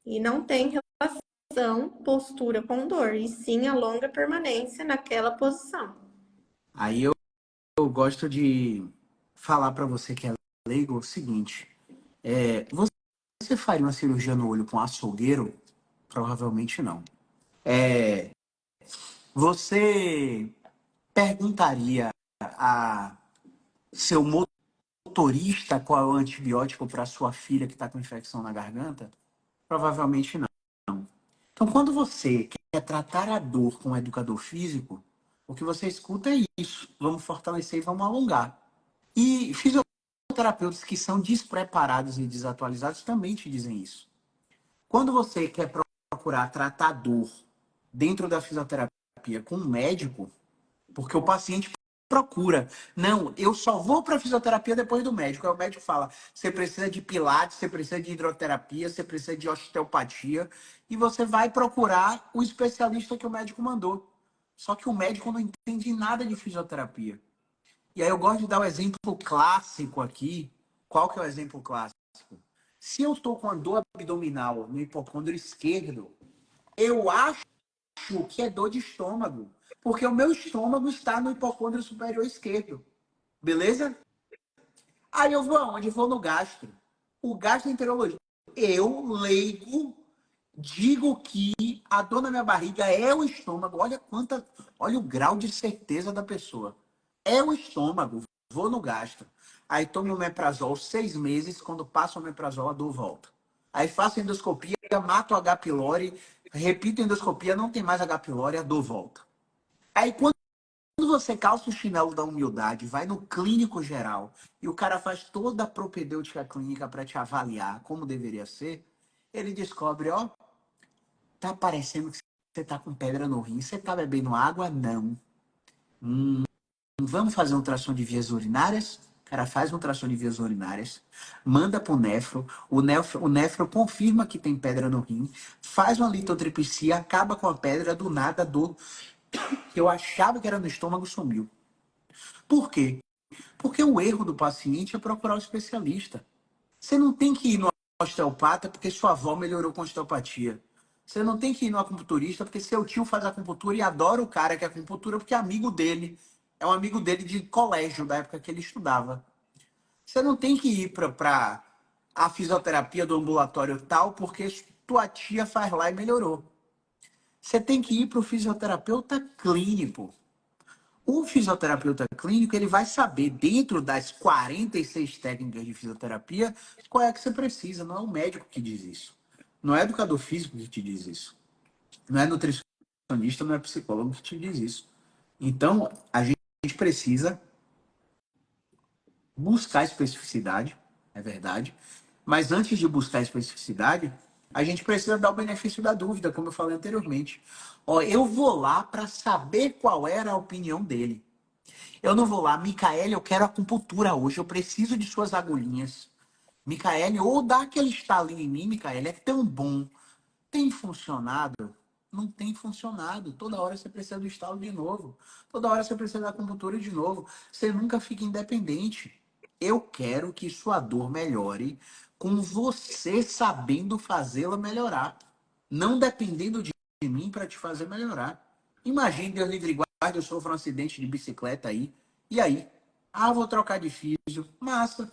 S2: E não tem relação postura com dor, e sim a longa permanência naquela posição.
S1: Aí eu gosto de falar para você que é leigo o seguinte: você faria uma cirurgia no olho com açougueiro? Provavelmente não. Você perguntaria a seu motorista qual é o antibiótico para sua filha que está com infecção na garganta? Provavelmente não. Então, quando você quer tratar a dor com um educador físico, o que você escuta é isso: vamos fortalecer e vamos alongar. E fisioterapeutas que são despreparados e desatualizados também te dizem isso. Quando você quer procurar tratar dor dentro da fisioterapia com um médico, porque o paciente procura. Não, eu só vou para fisioterapia depois do médico. Aí o médico fala: você precisa de pilates, você precisa de hidroterapia, você precisa de osteopatia. E você vai procurar o especialista que o médico mandou. Só que o médico não entende nada de fisioterapia. E aí eu gosto de dar o exemplo clássico aqui. Qual que é o exemplo clássico? Se eu estou com a dor abdominal no hipocôndrio esquerdo, eu acho que é dor de estômago, porque o meu estômago está no hipocôndrio superior esquerdo. Beleza? Aí eu vou aonde? Vou no gastro. O gastroenterologista. Eu, leigo,
S3: Digo que a dor na minha barriga é o estômago. Olha o grau de certeza da pessoa. É o estômago. Vou no gastro. Aí tomo o omeprazol 6 meses. Quando passo o omeprazol, a dor volta. Aí faço endoscopia, mato o H. pylori, repito a endoscopia, não tem mais H. pylori, a dor volta. Aí quando você calça o chinelo da humildade, vai no clínico geral e o cara faz toda a propedêutica clínica para te avaliar como deveria ser, ele descobre, ó, tá parecendo que você tá com pedra no rim. Você tá bebendo água? Não. Vamos fazer um ultrassom de vias urinárias? O cara faz um ultrassom de vias urinárias, manda pro nefro, o nefro confirma que tem pedra no rim, faz uma litotripsia, acaba com a pedra, do nada a dor que eu achava que era no estômago sumiu. Por quê? Porque o erro do paciente é procurar o especialista. Você não tem que ir no osteopata porque sua avó melhorou com osteopatia. Você não tem que ir no acupunturista porque seu tio faz acupuntura e adora o cara que é acupuntura porque é amigo dele. É um amigo dele de colégio, da época que ele estudava. Você não tem que ir para a fisioterapia do ambulatório tal porque tua tia faz lá e melhorou. Você tem que ir para o fisioterapeuta clínico. O fisioterapeuta clínico, ele vai saber, dentro das 46 técnicas de fisioterapia, qual é que você precisa. Não é o médico que diz isso. Não é educador físico que te diz isso. Não é nutricionista, não é psicólogo que te diz isso. Então, a gente precisa buscar especificidade, é verdade. Mas antes de buscar especificidade, a gente precisa dar o benefício da dúvida, como eu falei anteriormente. Ó, eu vou lá para saber qual era a opinião dele. Eu não vou lá, Micaele, eu quero acupuntura hoje, eu preciso de suas agulhinhas. Micaele, ou dá aquele estalinho em mim, Micaele, é tão bom. Tem funcionado? Não tem funcionado. Toda hora você precisa do estalo de novo. Toda hora você precisa da acupuntura de novo. Você nunca fica independente. Eu quero que sua dor melhore com você sabendo fazê-la melhorar. Não dependendo de mim para te fazer melhorar. Imagine, Deus livre e guarde, eu sofro um acidente de bicicleta aí. E aí? Ah, vou trocar de físio. Massa.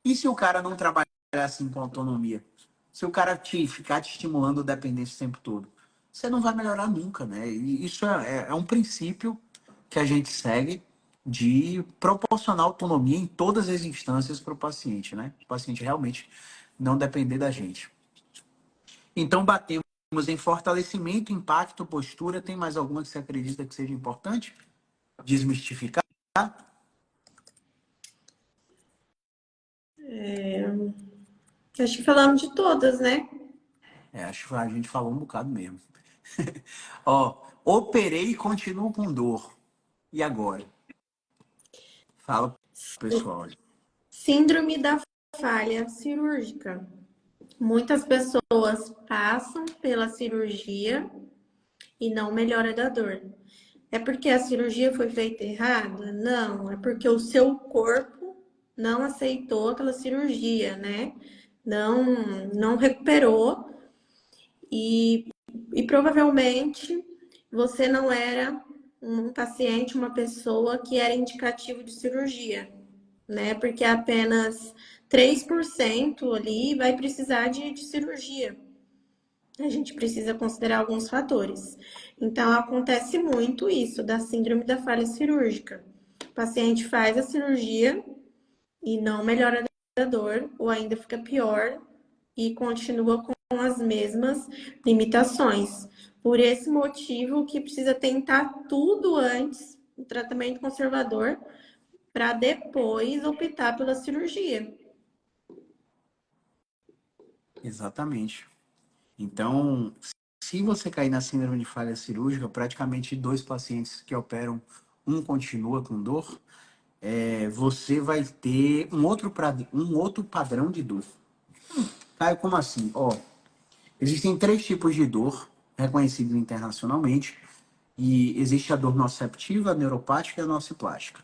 S3: E se o cara não trabalhar assim com autonomia? Se o cara ficar te estimulando dependência o tempo todo? Você não vai melhorar nunca, né? E isso é um princípio que a gente segue de proporcionar autonomia em todas as instâncias para o paciente, né? O paciente realmente não depender da gente. Então, batemos em fortalecimento, impacto, postura. Tem mais alguma que você acredita que seja importante? Desmistificar?
S2: Acho que falamos de todas, né?
S3: Acho que a gente falou um bocado mesmo. Ó, operei e continuo com dor. E agora? Fala pro pessoal.
S2: Síndrome da falha cirúrgica. Muitas pessoas passam pela cirurgia e não melhora da dor. É porque a cirurgia foi feita errada? Não, é porque o seu corpo não aceitou aquela cirurgia, né? Não recuperou e provavelmente você não era um paciente, uma pessoa que era indicativo de cirurgia, né? Porque apenas 3% ali vai precisar de cirurgia. A gente precisa considerar alguns fatores. Então, acontece muito isso da síndrome da falha cirúrgica. O paciente faz a cirurgia e não melhora a dor, ou ainda fica pior e continua com as mesmas limitações. Por esse motivo que precisa tentar tudo antes, o tratamento conservador, para depois optar pela cirurgia.
S3: Exatamente. Então, se você cair na síndrome de falha cirúrgica, praticamente 2 pacientes que operam, um continua com dor, você vai ter um outro padrão de dor. Caio, como assim? Ó, existem 3 tipos de dor reconhecidos internacionalmente, e existe a dor nociceptiva, a neuropática e a nociplástica.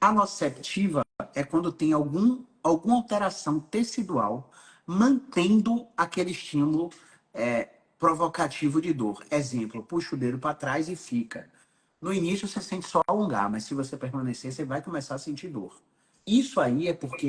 S3: A nociceptiva é quando tem alguma alteração tecidual mantendo aquele estímulo provocativo de dor. Exemplo, puxa o dedo para trás e fica. No início você sente só alongar, mas se você permanecer, você vai começar a sentir dor. Isso aí é porque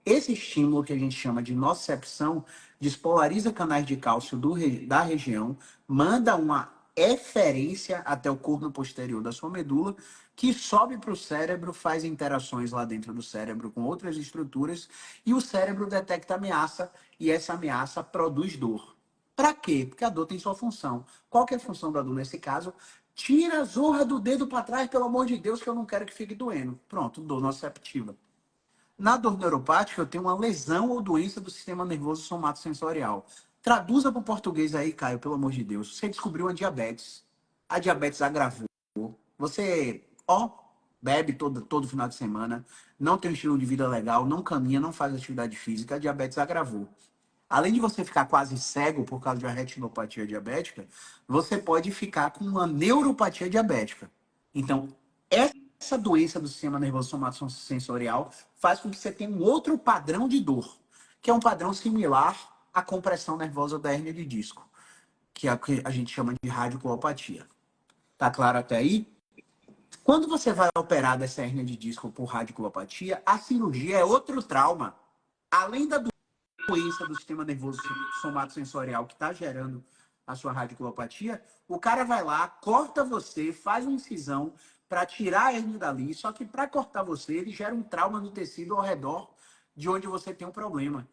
S3: Esse estímulo que a gente chama de nocicepção despolariza canais de cálcio da região, manda uma eferência até o corno posterior da sua medula, que sobe para o cérebro, faz interações lá dentro do cérebro com outras estruturas, e o cérebro detecta ameaça, e essa ameaça produz dor. Para quê? Porque a dor tem sua função. Qual que é a função da dor nesse caso? Tira a zorra do dedo para trás, pelo amor de Deus, que eu não quero que fique doendo. Pronto, dor nociceptiva. Na dor neuropática, eu tenho uma lesão ou doença do sistema nervoso somatosensorial. Traduza para o português aí, Caio, pelo amor de Deus. Você descobriu uma diabetes. A diabetes agravou. Você, bebe todo final de semana, não tem um estilo de vida legal, não caminha, não faz atividade física, a diabetes agravou. Além de você ficar quase cego por causa de uma retinopatia diabética, você pode ficar com uma neuropatia diabética. Então, essa doença do sistema nervoso somatosensorial faz com que você tenha um outro padrão de dor, que é um padrão similar à compressão nervosa da hérnia de disco, que é o que a gente chama de radiculopatia. Tá claro até aí? Quando você vai operar dessa hérnia de disco por radiculopatia, a cirurgia é outro trauma. Além da doença do sistema nervoso somatosensorial que está gerando a sua radiculopatia, o cara vai lá, corta você, faz uma incisão para tirar a hérnia dali, só que para cortar você, ele gera um trauma no tecido ao redor de onde você tem um problema.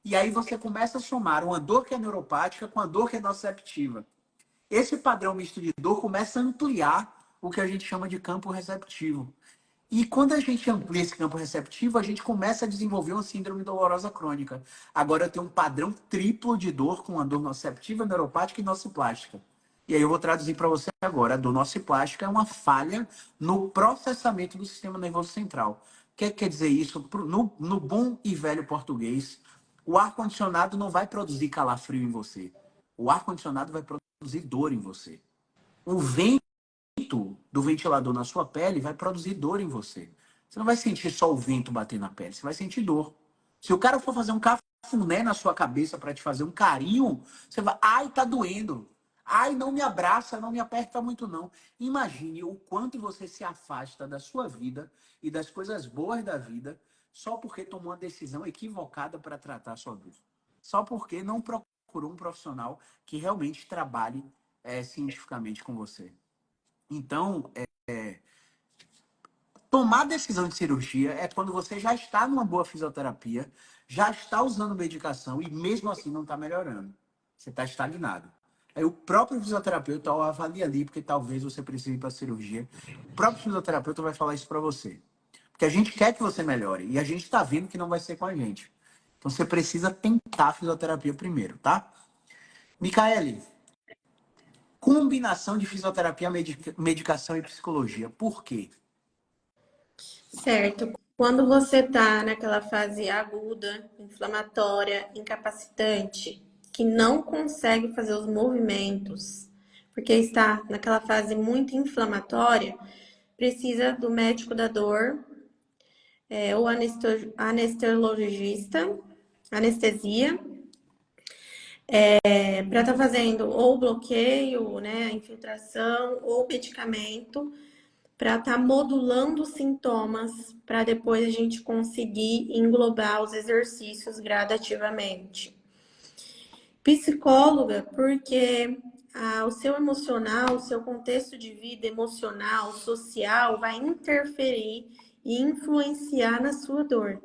S3: E aí você começa a somar uma dor que é neuropática com a dor que é nociceptiva. Esse padrão misto de dor começa a ampliar o que a gente chama de campo receptivo. E quando a gente amplia esse campo receptivo, a gente começa a desenvolver uma síndrome dolorosa crônica. Agora eu tenho um padrão triplo de dor com a dor nociceptiva, neuropática e nociplástica. E aí eu vou traduzir para você agora. A dor nociplástica é uma falha no processamento do sistema nervoso central. O que quer dizer isso? No bom e velho português, o ar-condicionado não vai produzir calafrio em você. O ar-condicionado vai produzir dor em você. O vento do ventilador na sua pele vai produzir dor em você. Você não vai sentir só o vento bater na pele, você vai sentir dor. Se o cara for fazer um cafuné na sua cabeça para te fazer um carinho, você vai, ai, tá doendo. Ai, não me abraça, não me aperta muito não. Imagine o quanto você se afasta da sua vida e das coisas boas da vida só porque tomou uma decisão equivocada para tratar a sua dor. Só porque não procurou um profissional que realmente trabalhe cientificamente com você. Então, tomar decisão de cirurgia é quando você já está numa boa fisioterapia, já está usando medicação e mesmo assim não está melhorando. Você está estagnado. Aí o próprio fisioterapeuta avalia ali, porque talvez você precise ir para a cirurgia. O próprio fisioterapeuta vai falar isso para você. Porque a gente quer que você melhore e a gente está vendo que não vai ser com a gente. Então você precisa tentar a fisioterapia primeiro, tá? Micaele, combinação de fisioterapia, medicação e psicologia. Por quê?
S2: Certo. Quando você está naquela fase aguda, inflamatória, incapacitante, que não consegue fazer os movimentos, porque está naquela fase muito inflamatória, precisa do médico da dor, ou anestesiologista, anestesia, para estar fazendo ou bloqueio, né, a infiltração, ou medicamento, para estar modulando os sintomas, para depois a gente conseguir englobar os exercícios gradativamente. Psicóloga, porque o seu emocional, o seu contexto de vida emocional, social, vai interferir e influenciar na sua dor.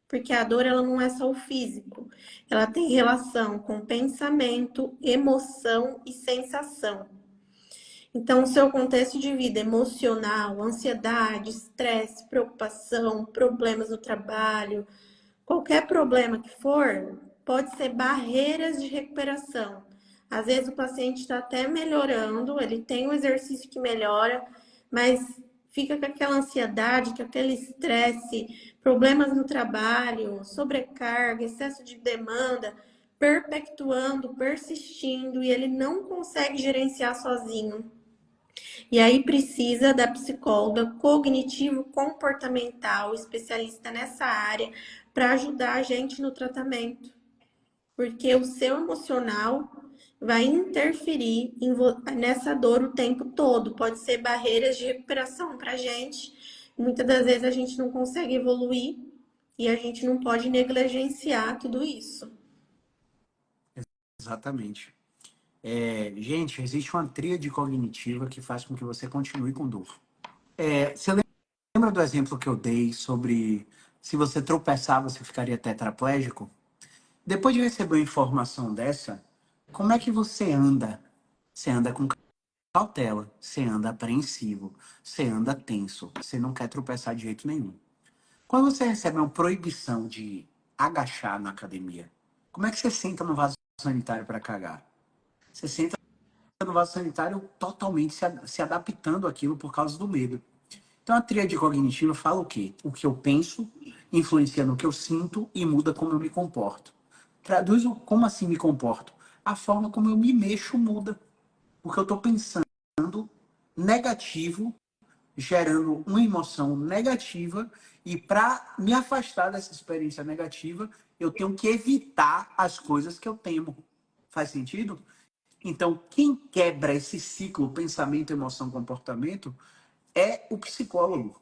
S2: Porque a dor, ela não é só o físico, ela tem relação com pensamento, emoção e sensação. Então, o seu contexto de vida emocional, ansiedade, estresse, preocupação, problemas no trabalho, qualquer problema que for, pode ser barreiras de recuperação. Às vezes o paciente está até melhorando, ele tem um exercício que melhora, mas fica com aquela ansiedade, com aquele estresse, problemas no trabalho, sobrecarga, excesso de demanda, perpetuando, persistindo, e ele não consegue gerenciar sozinho. E aí precisa da psicóloga cognitivo-comportamental, especialista nessa área, para ajudar a gente no tratamento. Porque o seu emocional vai interferir nessa dor o tempo todo. Pode ser barreiras de recuperação para a gente. Muitas das vezes a gente não consegue evoluir e a gente não pode negligenciar tudo isso.
S3: Exatamente. Gente, existe uma tríade cognitiva que faz com que você continue com dor. Você lembra do exemplo que eu dei sobre se você tropeçar, você ficaria tetraplégico? Depois de receber uma informação dessa, como é que você anda? Você anda com cautela, você anda apreensivo, você anda tenso, você não quer tropeçar de jeito nenhum. Quando você recebe uma proibição de agachar na academia, como é que você senta no vaso sanitário para cagar? Você senta no vaso sanitário totalmente se adaptando àquilo por causa do medo. Então a tríade cognitiva fala o quê? O que eu penso influencia no que eu sinto e muda como eu me comporto. Traduz o como assim me comporto? A forma como eu me mexo muda. Porque eu estou pensando negativo, gerando uma emoção negativa, e para me afastar dessa experiência negativa, eu tenho que evitar as coisas que eu temo. Faz sentido? Então, quem quebra esse ciclo pensamento, emoção, comportamento é o psicólogo.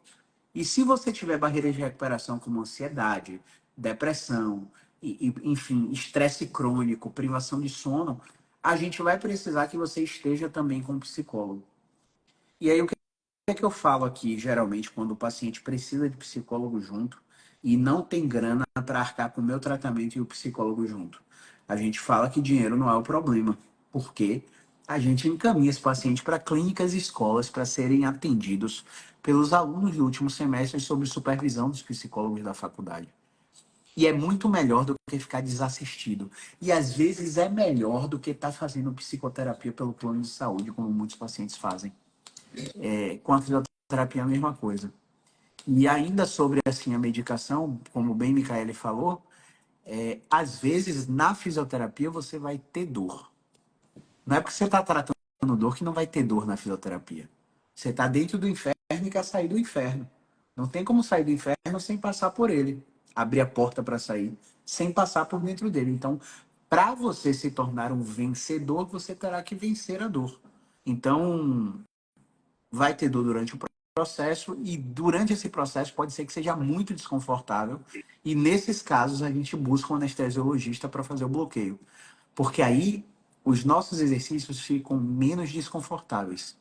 S3: E se você tiver barreiras de recuperação como ansiedade, depressão, enfim, estresse crônico, privação de sono, a gente vai precisar que você esteja também com um psicólogo. E aí, o que é que eu falo aqui, geralmente, quando o paciente precisa de psicólogo junto e não tem grana para arcar com o meu tratamento e o psicólogo junto? A gente fala que dinheiro não é o problema, porque a gente encaminha esse paciente para clínicas e escolas para serem atendidos pelos alunos do último semestre sob supervisão dos psicólogos da faculdade. E é muito melhor do que ficar desassistido. E às vezes é melhor do que estar fazendo psicoterapia pelo plano de saúde, como muitos pacientes fazem. Com a fisioterapia é a mesma coisa. E ainda sobre assim, a medicação, como bem Micaele falou, às vezes na fisioterapia você vai ter dor. Não é porque você está tratando dor que não vai ter dor na fisioterapia. Você está dentro do inferno e quer sair do inferno. Não tem como sair do inferno sem passar por ele. Abrir a porta para sair sem passar por dentro dele. Então, para você se tornar um vencedor, você terá que vencer a dor. Então, vai ter dor durante o processo e durante esse processo pode ser que seja muito desconfortável e nesses casos a gente busca um anestesiologista para fazer o bloqueio, porque aí os nossos exercícios ficam menos desconfortáveis.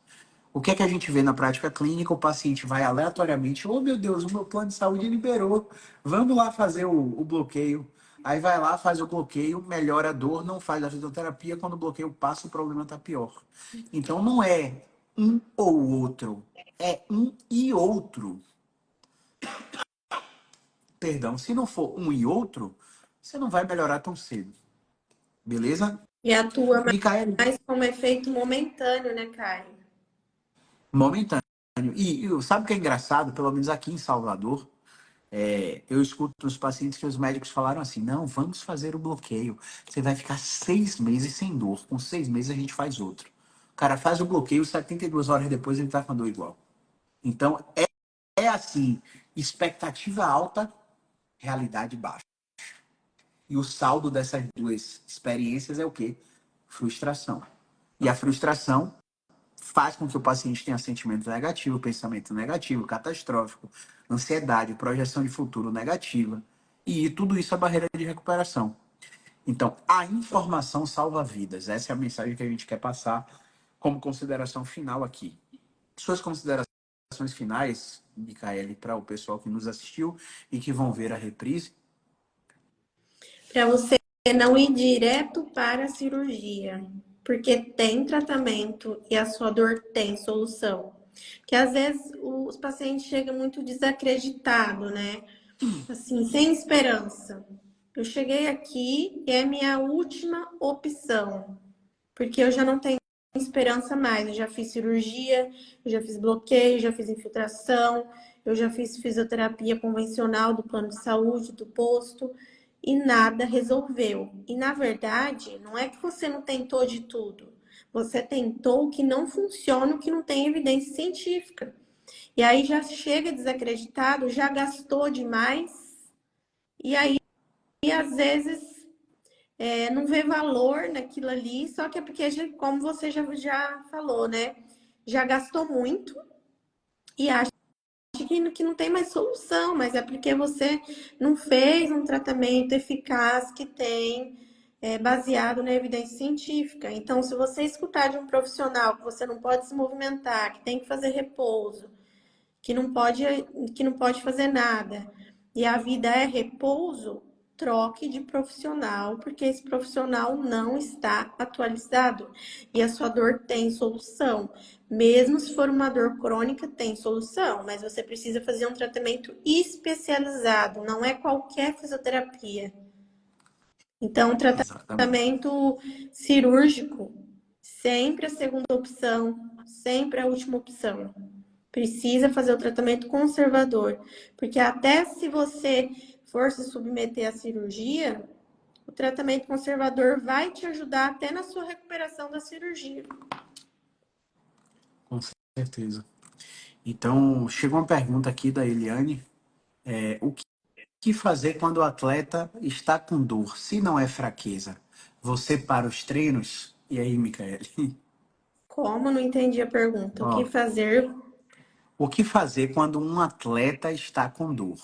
S3: O que é que a gente vê na prática clínica? O paciente vai aleatoriamente, oh meu Deus, o meu plano de saúde liberou, vamos lá fazer o bloqueio. Aí vai lá, faz o bloqueio, melhora a dor, não faz a fisioterapia, quando o bloqueio passa o problema está pior. Então não é um ou outro, é um e outro. Perdão, se não for um e outro, você não vai melhorar tão cedo. Beleza?
S2: E atua
S3: Micael,
S2: mais como efeito momentâneo, né, Caio?
S3: momentâneo. E sabe o que é engraçado? Pelo menos aqui em Salvador, eu escuto os pacientes que os médicos falaram assim, não, vamos fazer o bloqueio. Você vai ficar 6 meses sem dor. Com 6 meses a gente faz outro. O cara faz o bloqueio, 72 horas depois ele tá com a dor igual. Então, é assim, expectativa alta, realidade baixa. E o saldo dessas duas experiências é o quê? Frustração. E a frustração faz com que o paciente tenha sentimento negativo, pensamento negativo, catastrófico, ansiedade, projeção de futuro negativa. E tudo isso é barreira de recuperação. Então, a informação salva vidas. Essa é a mensagem que a gente quer passar como consideração final aqui. Suas considerações finais, Micaele, para o pessoal que nos assistiu e que vão ver a reprise?
S2: Para você não ir direto para a cirurgia, porque tem tratamento e a sua dor tem solução. Porque às vezes os pacientes chegam muito desacreditados, né? Assim, sem esperança. Eu cheguei aqui e é minha última opção, porque eu já não tenho esperança mais. Eu já fiz cirurgia, eu já fiz bloqueio, já fiz infiltração, eu já fiz fisioterapia convencional do plano de saúde, do posto, e nada resolveu. E na verdade, não é que você não tentou de tudo. Você tentou o que não funciona, o que não tem evidência científica. E aí já chega desacreditado, já gastou demais, e aí às vezes não vê valor naquilo ali, só que é porque, como você já falou, né? Já gastou muito e acha que não tem mais solução, mas é porque você não fez um tratamento eficaz que tem baseado na evidência científica. Então, se você escutar de um profissional que você não pode se movimentar, que tem que fazer repouso, que não pode fazer nada, e a vida é repouso, troque de profissional, porque esse profissional não está atualizado e a sua dor tem solução. Mesmo se for uma dor crônica, tem solução, mas você precisa fazer um tratamento especializado, não é qualquer fisioterapia. Então,
S3: Exatamente.
S2: tratamento cirúrgico, sempre a segunda opção, sempre a última opção. Precisa fazer o tratamento conservador, porque até se você for se submeter à cirurgia, o tratamento conservador vai te ajudar até na sua recuperação da cirurgia.
S3: Com certeza. Então, chegou uma pergunta aqui da Eliane. O que fazer quando o atleta está com dor? Se não é fraqueza, você para os treinos? E aí, Micaele?
S2: Como? Não entendi a pergunta. O que
S3: Ó,
S2: fazer?
S3: o que fazer quando um atleta está com dor?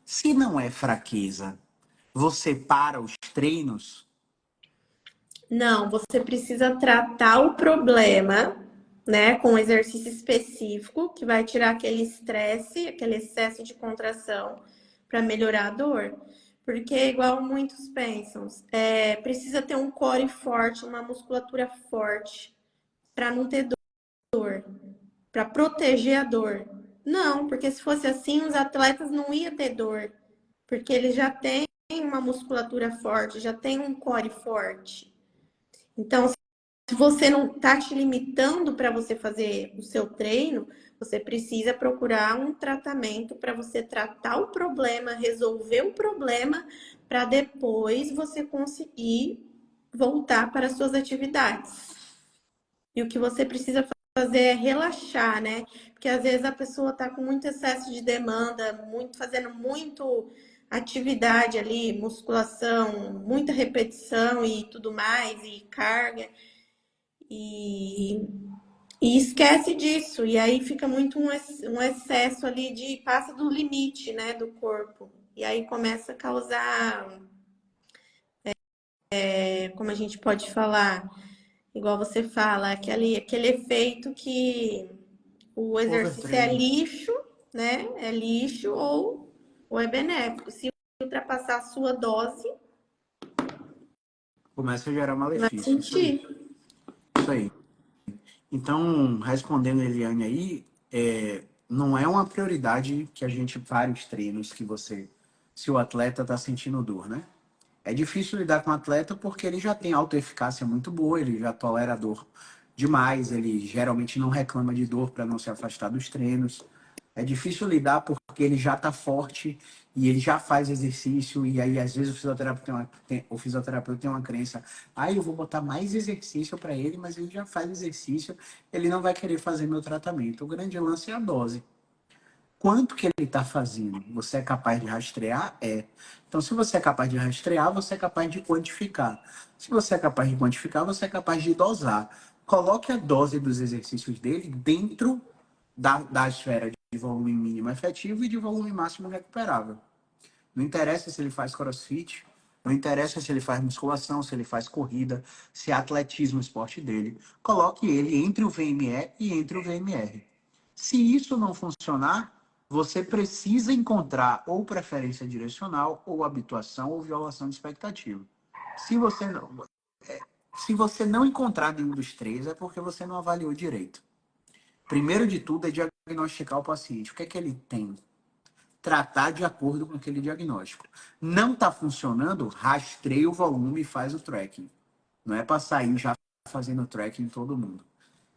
S3: Se não é fraqueza, você para os treinos?
S2: Não, você precisa tratar o problema, né, com um exercício específico que vai tirar aquele estresse, aquele excesso de contração para melhorar a dor. Porque, igual muitos pensam, precisa ter um core forte, uma musculatura forte, para não ter dor, para proteger a dor. Não, porque se fosse assim, os atletas não iam ter dor, porque eles já têm uma musculatura forte, já têm um core forte. Então, se você não está te limitando para você fazer o seu treino, você precisa procurar um tratamento para você tratar o problema, resolver o problema, para depois você conseguir voltar para as suas atividades. E o que você precisa fazer é relaxar, né? Porque às vezes a pessoa está com muito excesso de demanda, fazendo muito atividade ali, musculação, muita repetição e tudo mais, e carga. E, e esquece disso, e aí fica muito um excesso ali de passa do limite, né, do corpo. E aí começa a causar, como a gente pode falar, igual você fala, aquele efeito que o exercício é
S3: Overtraining.
S2: lixo, né? É lixo ou é benéfico. Se ultrapassar a sua dose,
S3: Começa a gerar
S2: vai
S3: malefício. Isso aí.
S2: sentir.
S3: Isso aí. Então, respondendo a Eliane aí, não é uma prioridade que a gente pare os treinos se o atleta está sentindo dor, né? É difícil lidar com o atleta porque ele já tem autoeficácia muito boa, ele já tolera a dor demais, ele geralmente não reclama de dor para não se afastar dos treinos. É difícil lidar porque ele já está forte e ele já faz exercício, e aí às vezes o fisioterapeuta tem uma crença, eu vou botar mais exercício para ele, mas ele já faz exercício, ele não vai querer fazer meu tratamento. O grande lance é a dose. Quanto que ele está fazendo? Você é capaz de rastrear? É. Então, se você é capaz de rastrear, você é capaz de quantificar. Se você é capaz de quantificar, você é capaz de dosar. Coloque a dose dos exercícios dele dentro da esfera de volume mínimo efetivo e de volume máximo recuperável. Não interessa se ele faz crossfit, não interessa se ele faz musculação, se ele faz corrida, se é atletismo o esporte dele. Coloque ele entre o VME e entre o VMR. Se isso não funcionar, você precisa encontrar ou preferência direcional, ou habituação, ou violação de expectativa. Se você não, se você não encontrar nenhum dos três, é porque você não avaliou direito. Primeiro de tudo é diagnosticar o paciente. O que é que ele tem? Tratar de acordo com aquele diagnóstico. Não está funcionando, rastreia o volume e faz o tracking. Não é para sair já fazendo tracking em todo mundo.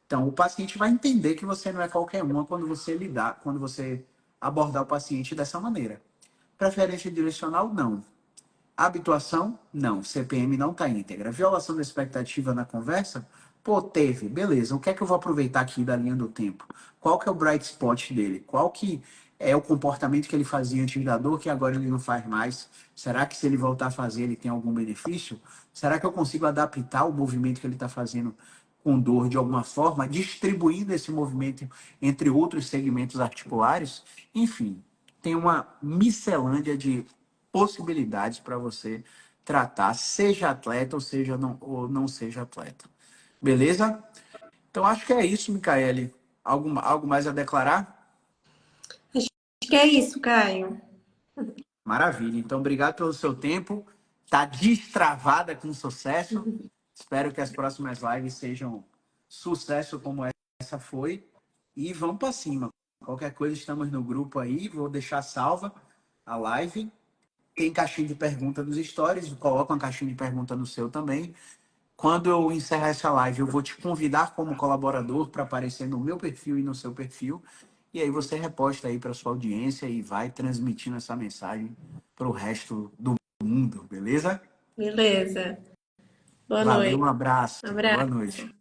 S3: Então, o paciente vai entender que você não é qualquer uma quando você abordar o paciente dessa maneira. Preferência direcional, não. Habituação, não. CPM não está íntegra. Violação da expectativa na conversa, pô, teve. Beleza, o que é que eu vou aproveitar aqui da linha do tempo? Qual que é o bright spot dele? Qual que é o comportamento que ele fazia antes da dor que agora ele não faz mais? Será que se ele voltar a fazer, ele tem algum benefício? Será que eu consigo adaptar o movimento que ele está fazendo com dor de alguma forma, distribuindo esse movimento entre outros segmentos articulares. Enfim, tem uma miscelânea de possibilidades para você tratar, seja atleta ou não seja atleta. Beleza? Então acho que é isso, Micaele. Algo mais a declarar?
S2: Acho que é isso, Caio.
S3: Maravilha. Então, obrigado pelo seu tempo. Tá destravada com sucesso. Espero que as próximas lives sejam sucesso como essa foi. E vamos para cima. Qualquer coisa, estamos no grupo aí. Vou deixar salva a live. Tem caixinha de pergunta nos stories. Coloca uma caixinha de pergunta no seu também. Quando eu encerrar essa live, eu vou te convidar como colaborador para aparecer no meu perfil e no seu perfil. E aí você reposta aí para sua audiência e vai transmitindo essa mensagem para o resto do mundo, beleza?
S2: Beleza. Boa
S3: Valeu, um
S2: noite.
S3: abraço. Boa
S2: Abraço.
S3: noite.